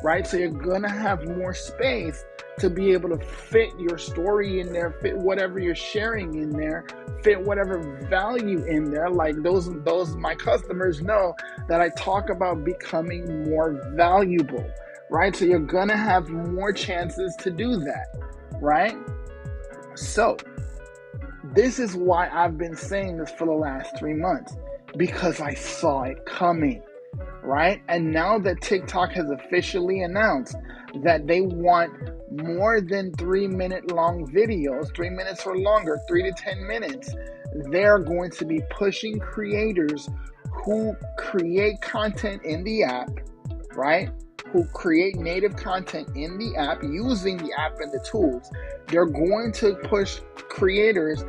right? So you're gonna have more space to be able to fit your story in there, fit whatever you're sharing in there, fit whatever value in there. Like those my customers know that I talk about becoming more valuable, right? So you're gonna have more chances to do that, right? So this is why I've been saying this for the last 3 months, because I saw it coming, right? And now that TikTok has officially announced that they want more than 3 minute long videos, 3 minutes or longer, 3 to 10 minutes, they're going to be pushing creators who create content in the app, right? Who create native content in the app using the app and the tools. They're going to push creators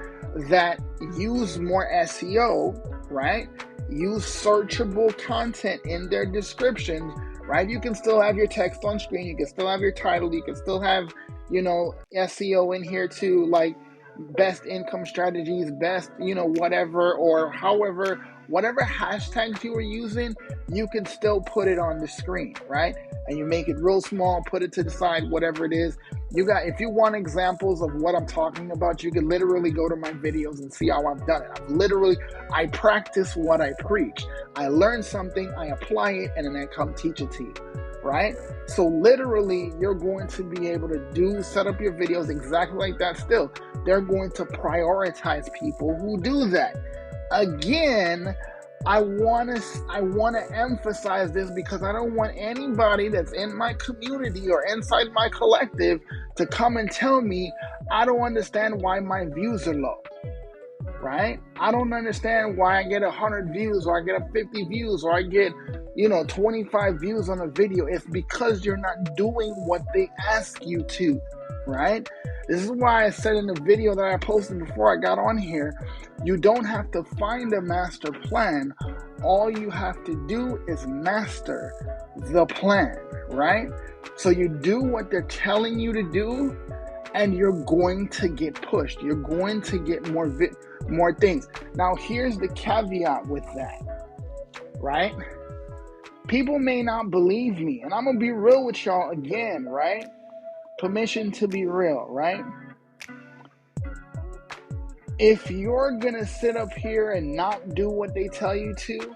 that use more SEO, right? Use searchable content in their descriptions, right? You can still have your text on screen. You can still have your title. You can still have, SEO in here too, like best income strategies, best, whatever, or however, whatever hashtags you were using, you can still put it on the screen, right? And you make it real small, put it to the side, whatever it is. If you want examples of what I'm talking about, you can literally go to my videos and see how I've done it. I practice what I preach. I learn something, I apply it, and then I come teach it to you, right? So literally, you're going to be able to set up your videos exactly like that still. They're going to prioritize people who do that. Again, I want to emphasize this because I don't want anybody that's in my community or inside my collective to come and tell me I don't understand why my views are low, right? I don't understand why I get 100 views or I get 50 views or I get 25 views on a video. It's because you're not doing what they ask you to, right? This is why I said in the video that I posted before I got on here, you don't have to find a master plan. All you have to do is master the plan, right? So you do what they're telling you to do, and you're going to get pushed. You're going to get more things. Now, here's the caveat with that, right? People may not believe me, and I'm going to be real with y'all again, right? Permission to be real, right? If you're going to sit up here and not do what they tell you to,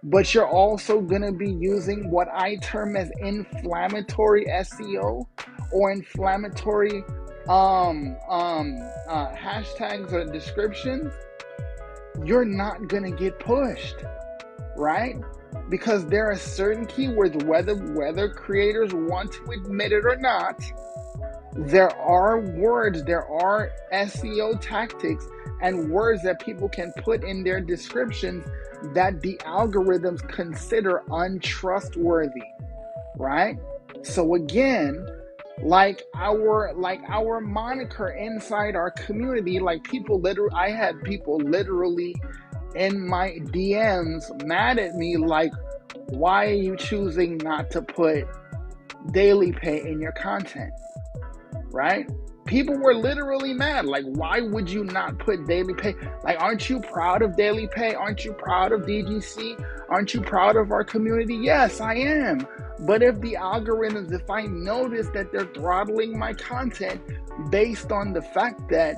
but you're also going to be using what I term as inflammatory SEO or inflammatory hashtags or descriptions, you're not going to get pushed, right? Because there are certain keywords, whether creators want to admit it or not, there are words, there are SEO tactics and words that people can put in their descriptions that the algorithms consider untrustworthy, right? So again, like our moniker inside our community, I had people literally in my DMs mad at me, like, why are you choosing not to put daily pay in your content, right? People were literally mad, like, why would you not put daily pay? Like, aren't you proud of daily pay? Aren't you proud of DGC? Aren't you proud of our community? Yes, I am. But if the algorithms, if I notice that they're throttling my content based on the fact that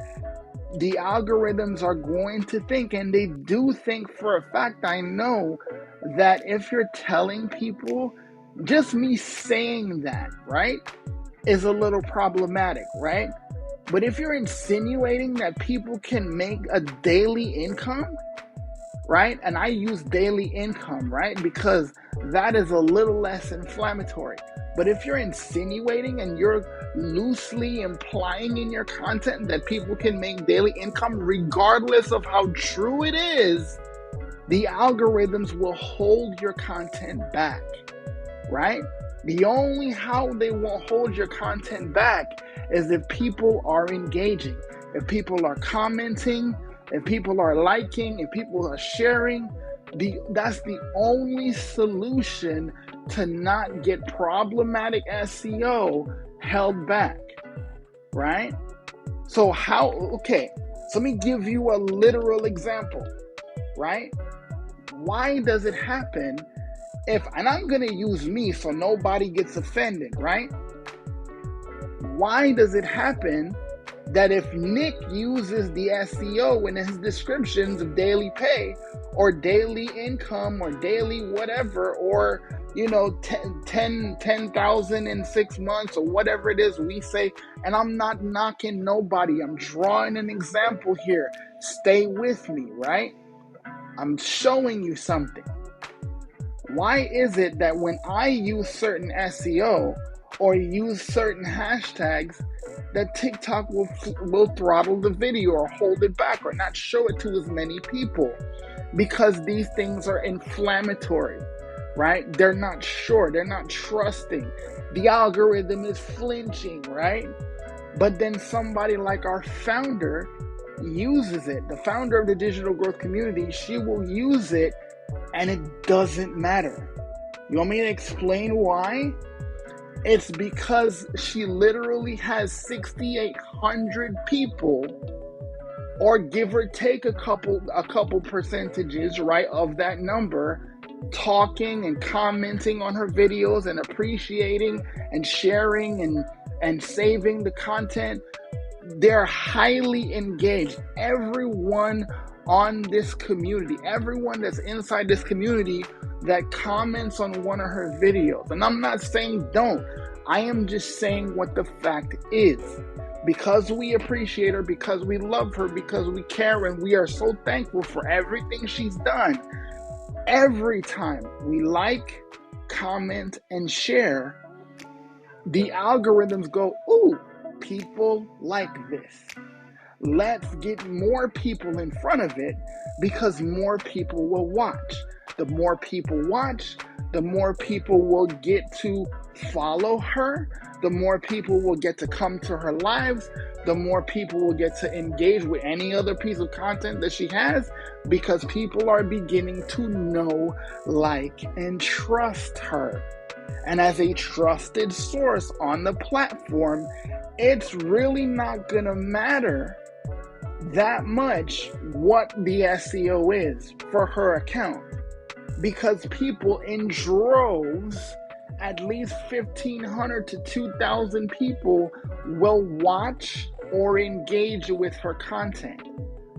the algorithms are going to think, and they do think for a fact, I know that if you're telling people, just me saying that, right, is a little problematic, right? But if you're insinuating that people can make a daily income, right? And I use daily income, right? Because that is a little less inflammatory. But if you're insinuating and you're loosely implying in your content that people can make daily income, regardless of how true it is, the algorithms will hold your content back, right? The only how they won't hold your content back is if people are engaging, if people are commenting, if people are liking, if people are sharing. That's the only solution to not get problematic SEO held back, right? So let me give you a literal example, right? Why does it happen and I'm going to use me so nobody gets offended, right? Why does it happen that if Nick uses the SEO in his descriptions of daily pay or daily income or daily whatever, or 10,000 in 6 months or whatever it is we say, and I'm not knocking nobody, I'm drawing an example here, stay with me, right? I'm showing you something. Why is it that when I use certain SEO or use certain hashtags, that TikTok will throttle the video or hold it back or not show it to as many people? Because these things are inflammatory, right? They're not sure, they're not trusting. The algorithm is flinching, right? But then somebody like our founder, uses it. The founder of the digital growth community, she will use it and it doesn't matter. You want me to explain why? It's because she literally has 6,800 people, or give or take a couple percentages, right, of that number, talking and commenting on her videos and appreciating and sharing and saving the content. They're highly engaged. Everyone on this community, everyone that's inside this community that comments on one of her videos. And I'm not saying don't. I am just saying what the fact is. Because we appreciate her, because we love her, because we care, and we are so thankful for everything she's done. Every time we like, comment, and share, the algorithms go, ooh, people like this. Let's get more people in front of it because more people will watch. The more people watch, the more people will get to follow her, the more people will get to come to her lives, the more people will get to engage with any other piece of content that she has, because people are beginning to know, like, and trust her. And as a trusted source on the platform, it's really not going to matter that much what the SEO is for her account, because people in droves, at least 1,500 to 2,000 people will watch or engage with her content,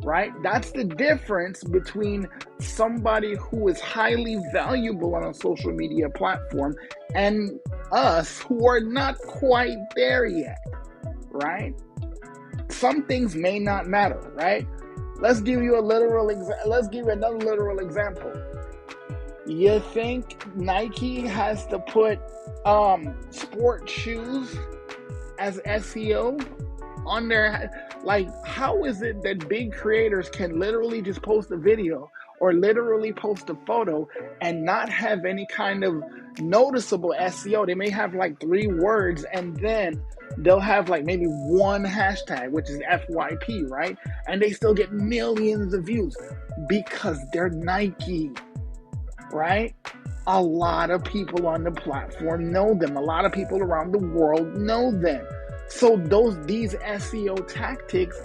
right? That's the difference between somebody who is highly valuable on a social media platform and us who are not quite there yet, right? Some things may not matter, right? Let's give you another literal example. You think Nike has to put sport shoes as SEO on their, like, how is it that big creators can literally just post a video or literally post a photo and not have any kind of noticeable SEO? They may have like 3 words and then they'll have like maybe one hashtag, which is FYP, right? And they still get millions of views because they're Nike, right? A lot of people on the platform know them. A lot of people around the world know them. So these SEO tactics,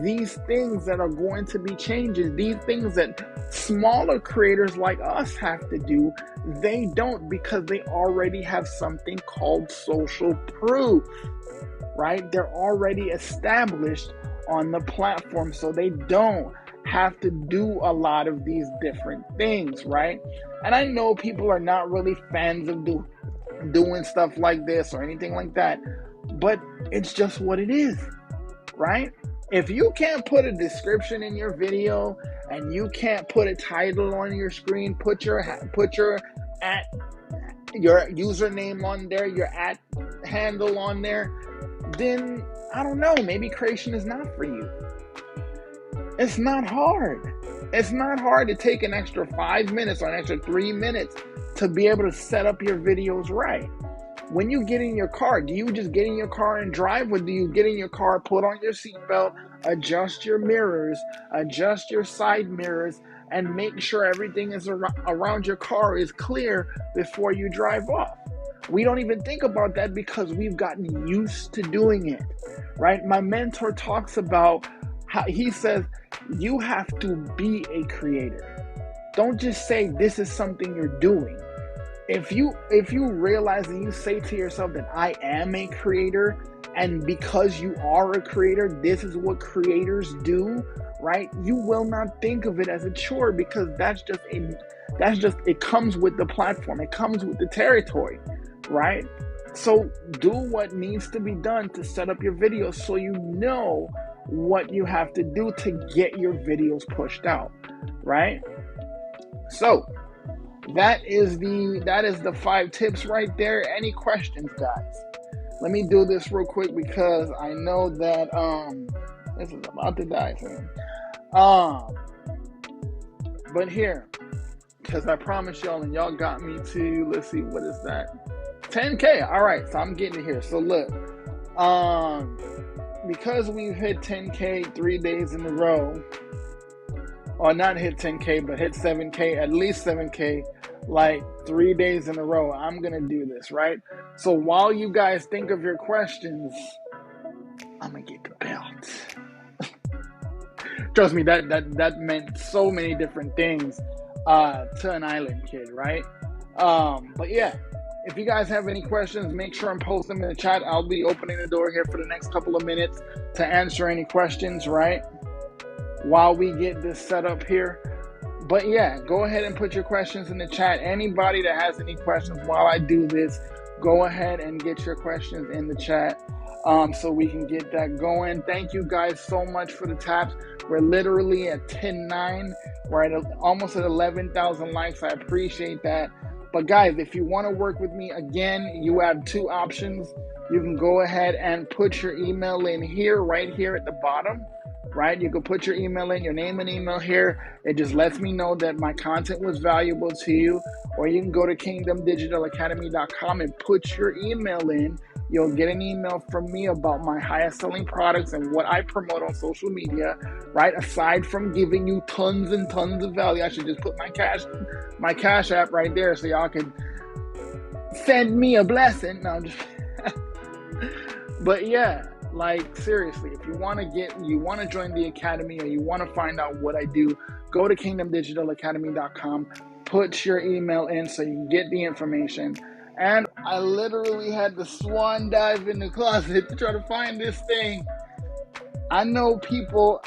these things that are going to be changes, these things that smaller creators like us have to do, they don't, because they already have something called social proof, right? They're already established on the platform, so they don't have to do a lot of these different things, right? And I know people are not really fans of doing stuff like this or anything like that, but it's just what it is, right? If you can't put a description in your video and you can't put a title on your screen, put your username on there, your @ handle on there, then I don't know, maybe creation is not for you. It's not hard. It's not hard to take an extra 5 minutes or an extra 3 minutes to be able to set up your videos right. When you get in your car, do you just get in your car and drive, or do you get in your car, put on your seatbelt, adjust your mirrors, adjust your side mirrors, and make sure everything is around your car is clear before you drive off? We don't even think about that because we've gotten used to doing it, right? My mentor talks about how he says you have to be a creator. Don't just say this is something you're doing. If you realize and you say to yourself that I am a creator, and because you are a creator, this is what creators do, right? You will not think of it as a chore, because it comes with the platform. It comes with the territory, right? So do what needs to be done to set up your videos so you know what you have to do to get your videos pushed out, right? So that is the 5 tips right there. Any questions, guys? Let me do this real quick because I know that this is about to die soon. But here, because I promise y'all, and y'all got me to, let's see, what is that? 10K. All right, so I'm getting it here. So look, because we've hit 10K 3 days in a row, or not hit 10K, but hit 7K, at least 7K, like 3 days in a row, I'm going to do this, right? So while you guys think of your questions, I'm going to get the belt. Trust me, that meant so many different things to an island kid, right? But yeah, if you guys have any questions, make sure and post them in the chat. I'll be opening the door here for the next couple of minutes to answer any questions, right? While we get this set up here. But yeah, go ahead and put your questions in the chat. Anybody that has any questions while I do this, go ahead and get your questions in the chat so we can get that going. Thank you guys so much for the taps. We're literally at 10.9. We're at almost at 11,000 likes. I appreciate that. But guys, if you want to work with me, again, you have two options. You can go ahead and put your email in here, right here at the bottom, right? You can put your email in, your name and email here. It just lets me know that my content was valuable to you. Or you can go to kingdomdigitalacademy.com and put your email in. You'll get an email from me about my highest selling products and what I promote on social media, right? Aside from giving you tons and tons of value, I should just put my cash app right there so y'all can send me a blessing. No, I'm just but yeah, like seriously, if you want to join the academy or you want to find out what I do, go to kingdomdigitalacademy.com, put your email in so you can get the information. And I literally had to swan dive in the closet to try to find this thing. I know people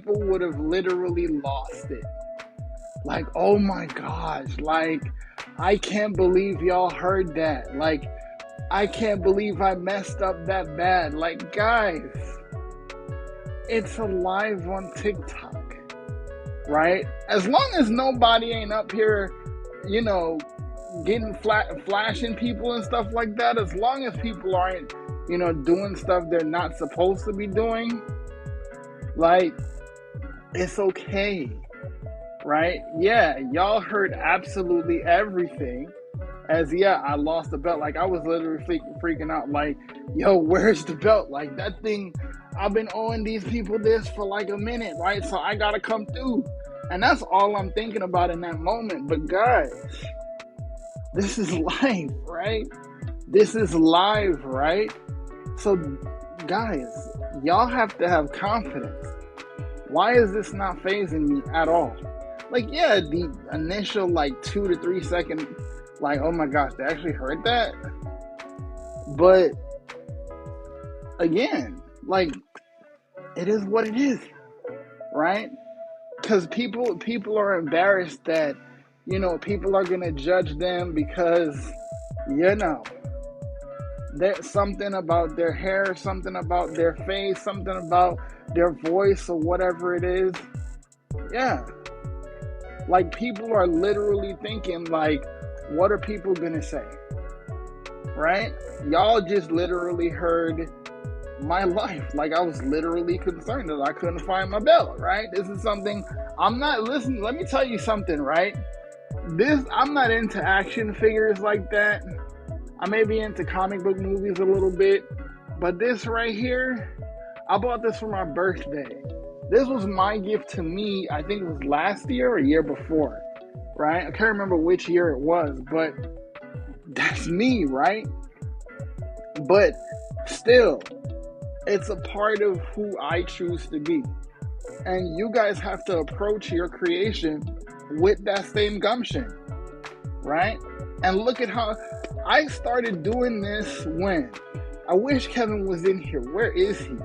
would have literally lost it. Like, oh my gosh, like, I can't believe y'all heard that. Like, I can't believe I messed up that bad. Like, guys, it's alive on TikTok, right? As long as nobody ain't up here, you know, getting flashing people and stuff like that, as long as people aren't, you know, doing stuff they're not supposed to be doing, like, it's okay, right? Yeah, y'all heard absolutely everything. As yeah, I lost the belt. Like, I was literally freaking out. Like, yo, where's the belt? Like, that thing, I've been owing these people this for like a minute, right? So I gotta come through. And that's all I'm thinking about in that moment. But guys, this is live, right? This is live, right? So guys, y'all have to have confidence. Why is this not phasing me at all? Like, yeah, the initial like 2 to 3 second, like, oh my gosh, they actually heard that? But again, like, it is what it is, right? Because people are embarrassed that, you know, people are going to judge them because, you know, there's something about their hair, something about their face, something about their voice or whatever it is. Yeah. Like, people are literally thinking, like, what are people going to say? Right? Y'all just literally heard my life. Like, I was literally concerned that I couldn't find my belt, right? This is something listen, let me tell you something, right? I'm not into action figures like that. I may be into comic book movies a little bit, but this right here, I bought this for my birthday. This was my gift to me, I think it was last year or year before, right? I can't remember which year it was, but that's me, right? But still, it's a part of who I choose to be. And you guys have to approach your creation with that same gumption, right? And look at how I started doing this when. I wish Kevin was in here. Where is he?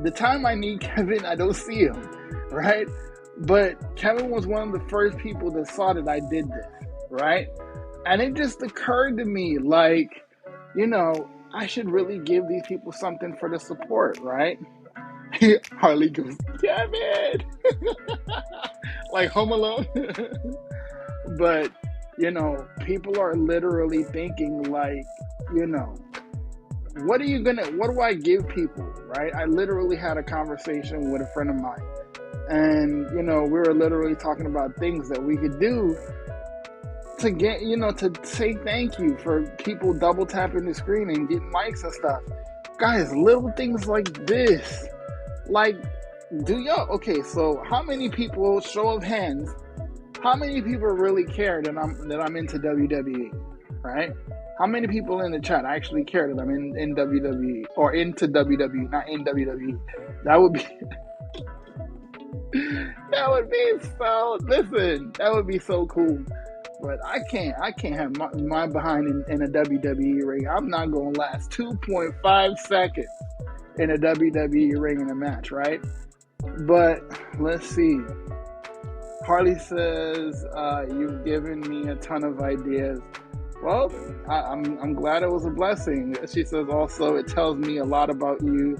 The time I need Kevin, I don't see him, right? But Kevin was one of the first people that saw that I did this, right? And it just occurred to me, like, you know, I should really give these people something for the support, right? Harley goes, Kevin! Like Home Alone. But, you know, people are literally thinking, like, you know, what do I give people, right? I literally had a conversation with a friend of mine. And, you know, we were literally talking about things that we could do to get, you know, to say thank you for people double tapping the screen and getting likes and stuff. Guys, little things like this. Like, okay, so how many people, show of hands, how many people really care that I'm into WWE, right? How many people in the chat actually care that I'm in WWE or into WWE, not in WWE? That would be that would be so cool. But I can't have my behind in a WWE ring. I'm not gonna last 2.5 seconds in a WWE ring in a match, right? But let's see. Harley says, you've given me a ton of ideas. Well, I'm glad it was a blessing. She says also, it tells me a lot about you.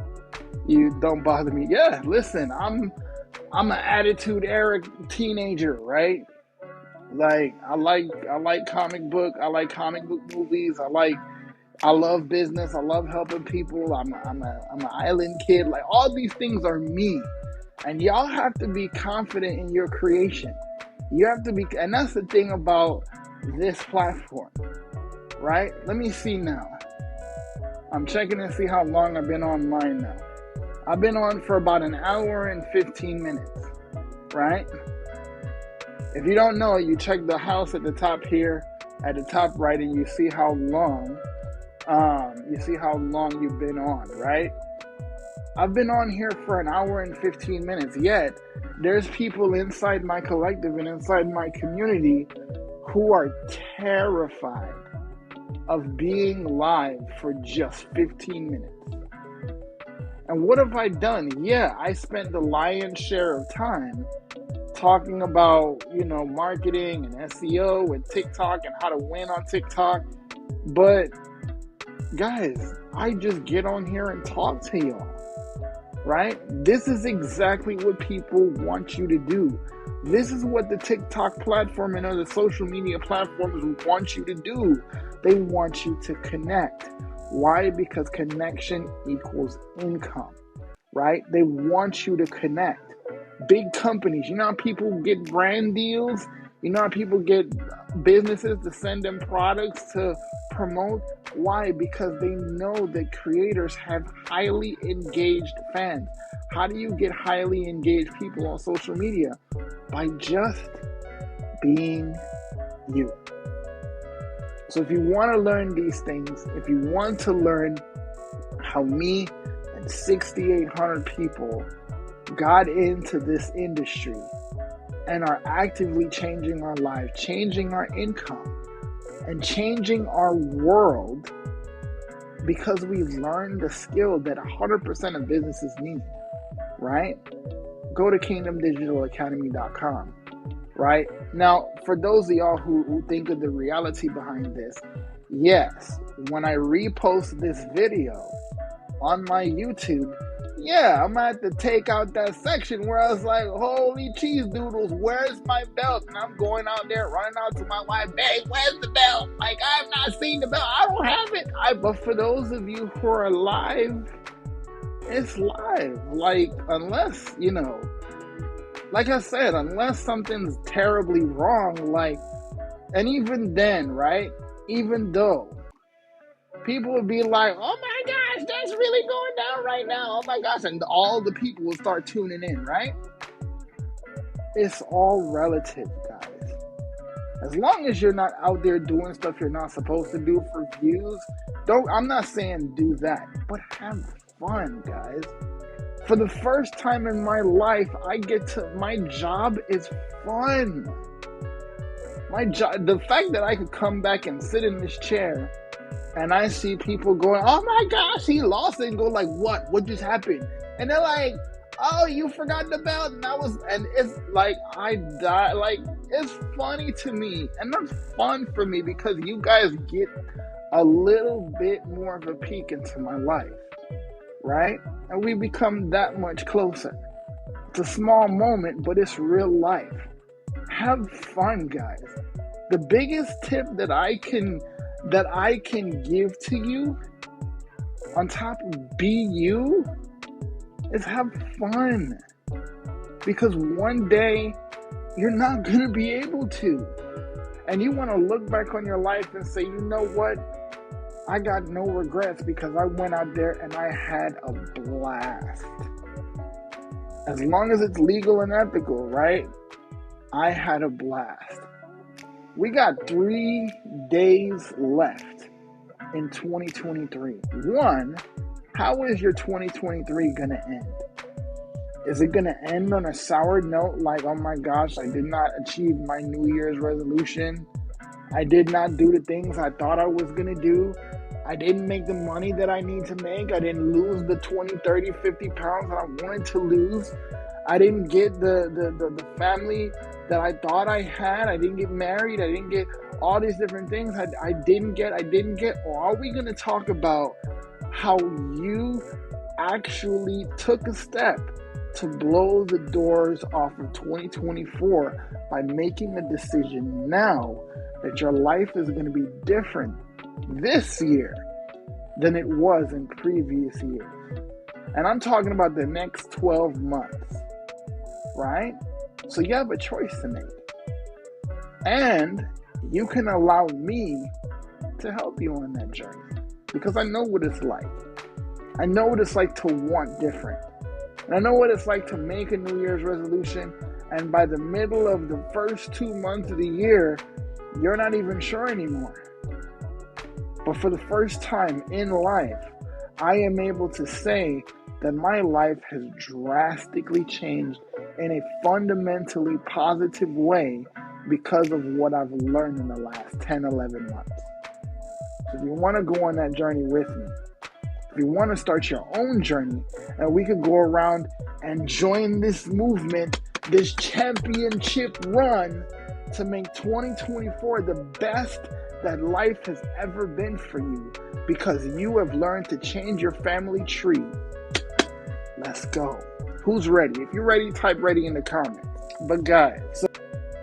You don't bother me. Yeah, listen, I'm an attitude era teenager, right? Like I like comic book movies. I love business. I love helping people. I'm an island kid. Like, all these things are me. And y'all have to be confident in your creation. You have to be, and that's the thing about this platform, right? Let me see now. I'm checking to see how long I've been online now. I've been on for about an hour and 15 minutes, right? If you don't know, you check the house at the top here, at the top right, and you see how long, you've been on, right? I've been on here for an hour and 15 minutes, yet there's people inside my collective and inside my community who are terrified of being live for just 15 minutes. And what have I done? Yeah, I spent the lion's share of time talking about, marketing and SEO and TikTok and how to win on TikTok. But guys, I just get on here and talk to y'all. Right? This is exactly what people want you to do. This is what the TikTok platform and other social media platforms want you to do. They want you to connect. Why? Because connection equals income, right? They want you to connect. Big companies, you know how people get brand deals? You know how people get businesses to send them products to promote? Why? Because they know that creators have highly engaged fans. How do you get highly engaged people on social media? By just being you. So if you want to learn these things, if you want to learn how me and 6,800 people got into this industry and are actively changing our lives, changing our income, and changing our world because we learned the skill that 100% of businesses need, right? Go to kingdomdigitalacademy.com, right? Now, for those of y'all who think of the reality behind this, yes, when I repost this video on my YouTube, yeah, I'm gonna have to take out that section where I was like, holy cheese doodles, where's my belt? And I'm going out there running out to my wife, babe, where's the belt? Like, I've not seen the belt. I don't have it. But for those of you who are live, it's live. Like, unless, like I said, unless something's terribly wrong, and even then, right? Even though people would be like, oh my gosh, that's really going down right now. Oh my gosh. And all the people will start tuning in, right? It's all relative, guys. As long as you're not out there doing stuff you're not supposed to do for views, I'm not saying do that, but have fun, guys. For the first time in my life, my job is fun. My job, the fact that I could come back and sit in this chair and I see people going, oh my gosh, he lost it, and go like, what just happened? And they're like, oh, you forgot the belt. And it's like, I die. Like, it's funny to me. And that's fun for me because you guys get a little bit more of a peek into my life, right? And we become that much closer. It's a small moment, but it's real life. Have fun, guys. The biggest tip that I can give to you, on top of be you, is have fun. Because one day, you're not going to be able to. And you want to look back on your life and say, you know what? I got no regrets because I went out there and I had a blast. As long as it's legal and ethical, right? I had a blast. We got 3 days left in 2023. One, how is your 2023 going to end? Is it going to end on a sour note like, oh my gosh, I did not achieve my New Year's resolution. I did not do the things I thought I was going to do. I didn't make the money that I need to make. I didn't lose the 20, 30, 50 pounds that I wanted to lose. I didn't get the family that I thought I had. I didn't get married. I didn't get all these different things. I didn't get. Or are we going to talk about how you actually took a step to blow the doors off of 2024 by making a decision now that your life is going to be different this year than it was in previous years? And I'm talking about the next 12 months, right? So you have a choice to make. And you can allow me to help you on that journey because I know what it's like. I know what it's like to want different. And I know what it's like to make a New Year's resolution, and by the middle of the first 2 months of the year, you're not even sure anymore. But for the first time in life, I am able to say that my life has drastically changed in a fundamentally positive way because of what I've learned in the last 10, 11 months. So if you want to go on that journey with me, if you want to start your own journey, and we could go around and join this movement, this championship run to make 2024 the best that life has ever been for you because you have learned to change your family tree. Let's go. Who's ready? If you're ready, type ready in the comments. But guys, so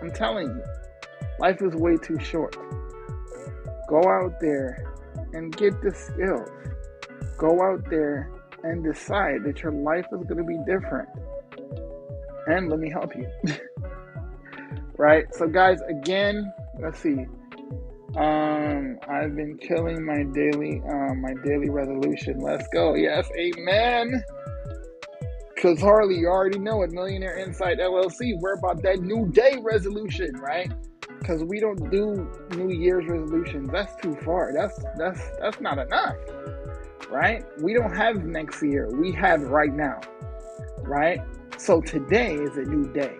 I'm telling you, life is way too short. Go out there and get the skills. Go out there and decide that your life is going to be different. And let me help you. Right? So guys, again, let's see. I've been killing my daily resolution. Let's go. Yes, amen. Because Harley, you already know it. Millionaire Insight LLC. We're about that new day resolution, right? Because we don't do New Year's resolutions. That's too far. That's not enough, right? We don't have next year. We have right now, right? So today is a new day.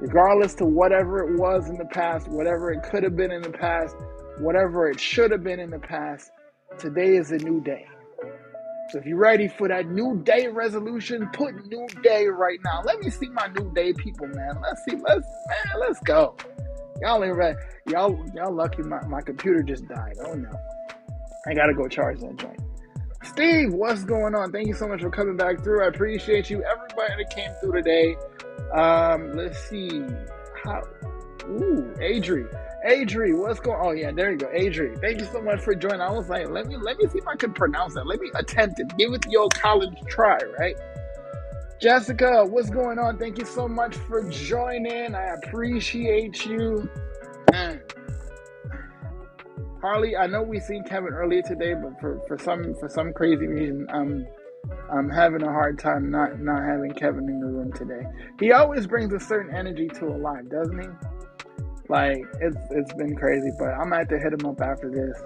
Regardless to whatever it was in the past, whatever it could have been in the past, whatever it should have been in the past, today is a new day. So if you're ready for that new day resolution, put new day right now. Let me see my new day people, man. Let's go. Y'all ain't ready. Y'all lucky my computer just died. Oh no. I gotta go charge that joint. Steve, what's going on? Thank you so much for coming back through. I appreciate you. Everybody that came through today. Let's see. Adri, what's going on? Oh yeah, there you go. Adri, thank you so much for joining. I was like, let me see if I can pronounce that. Let me attempt it. Give it the old college try, right? Jessica, what's going on? Thank you so much for joining. I appreciate you. Harley, I know we seen Kevin earlier today, but for some crazy reason, I'm having a hard time not having Kevin in the room today. He always brings a certain energy to a live, doesn't he? Like it's been crazy, but I'm gonna have to hit him up after this.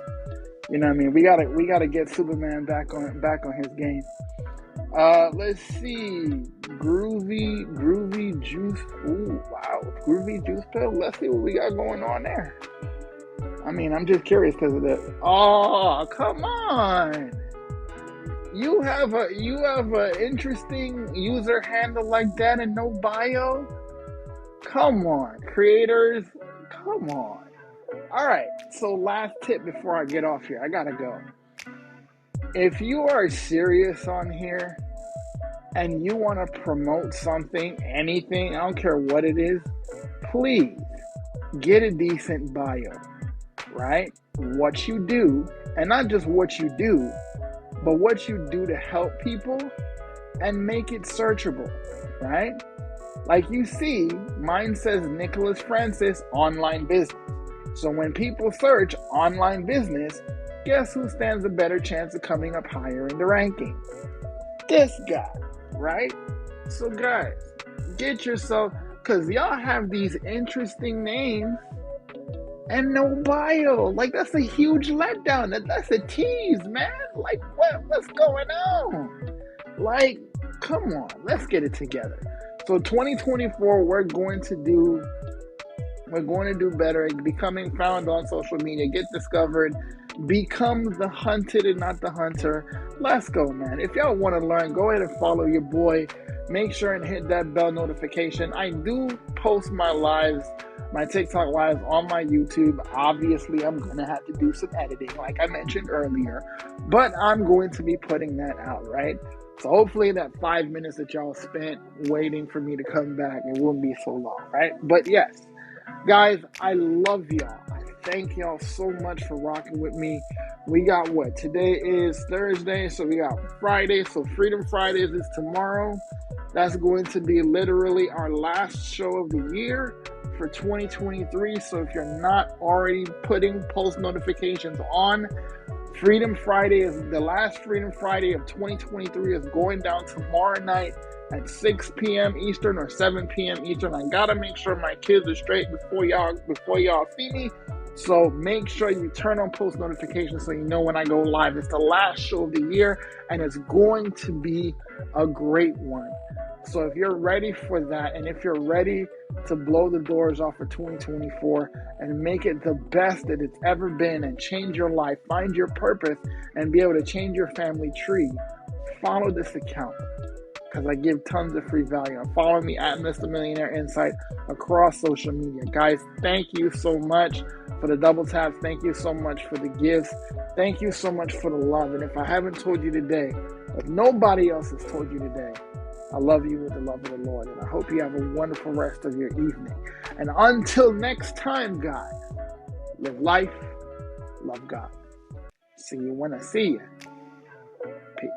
You know what I mean? We gotta get Superman back on his game. Let's see. Groovy juice. Ooh, wow. Groovy juice pill. Let's see what we got going on there. I mean, I'm just curious because of this. Oh, come on. You have a interesting user handle like that and no bio? Come on, creators. Come on. All right. So last tip before I get off here. I gotta go. If you are serious on here and you want to promote something, anything, I don't care what it is, please get a decent bio, right? What you do, and not just what you do, but what you do to help people and make it searchable, right? Like you see, mine says Nicholas Francis online business. So when people search online business, Guess who stands a better chance of coming up higher in the ranking? This guy, right? So guys, get yourself, because y'all have these interesting names and no bio. Like, that's a huge letdown. That's a tease, man. Like, what's going on? Like, come on, let's get it together. So 2024, we're going to do better, becoming found on social media, get discovered, become the hunted and not the hunter. Let's go, man. If y'all want to learn, go ahead and follow your boy. Make sure and hit that bell notification. I do post my lives, my TikTok lives on my YouTube. Obviously, I'm going to have to do some editing, like I mentioned earlier, but I'm going to be putting that out, right? So hopefully that 5 minutes that y'all spent waiting for me to come back, it won't be so long, right? But yes, guys, I love y'all. I thank y'all so much for rocking with me. We got what? Today is Thursday, so we got Friday. So Freedom Fridays is tomorrow. That's going to be literally our last show of the year for 2023. So if you're not already putting post notifications on, Freedom Friday is the last Freedom Friday of 2023 is going down tomorrow night at 6 p.m. Eastern or 7 p.m. Eastern. I gotta make sure my kids are straight before y'all see me. So make sure you turn on post notifications so you know when I go live. It's the last show of the year and it's going to be a great one. So if you're ready for that, and if you're ready to blow the doors off for 2024 and make it the best that it's ever been and change your life, find your purpose, and be able to change your family tree, follow this account because I give tons of free value. And follow me at Mr. Millionaire Insight across social media. Guys, thank you so much for the double taps. Thank you so much for the gifts. Thank you so much for the love. And if I haven't told you today, if nobody else has told you today, I love you with the love of the Lord, and I hope you have a wonderful rest of your evening. And until next time, guys, live life, love God. See you when I see you. Peace.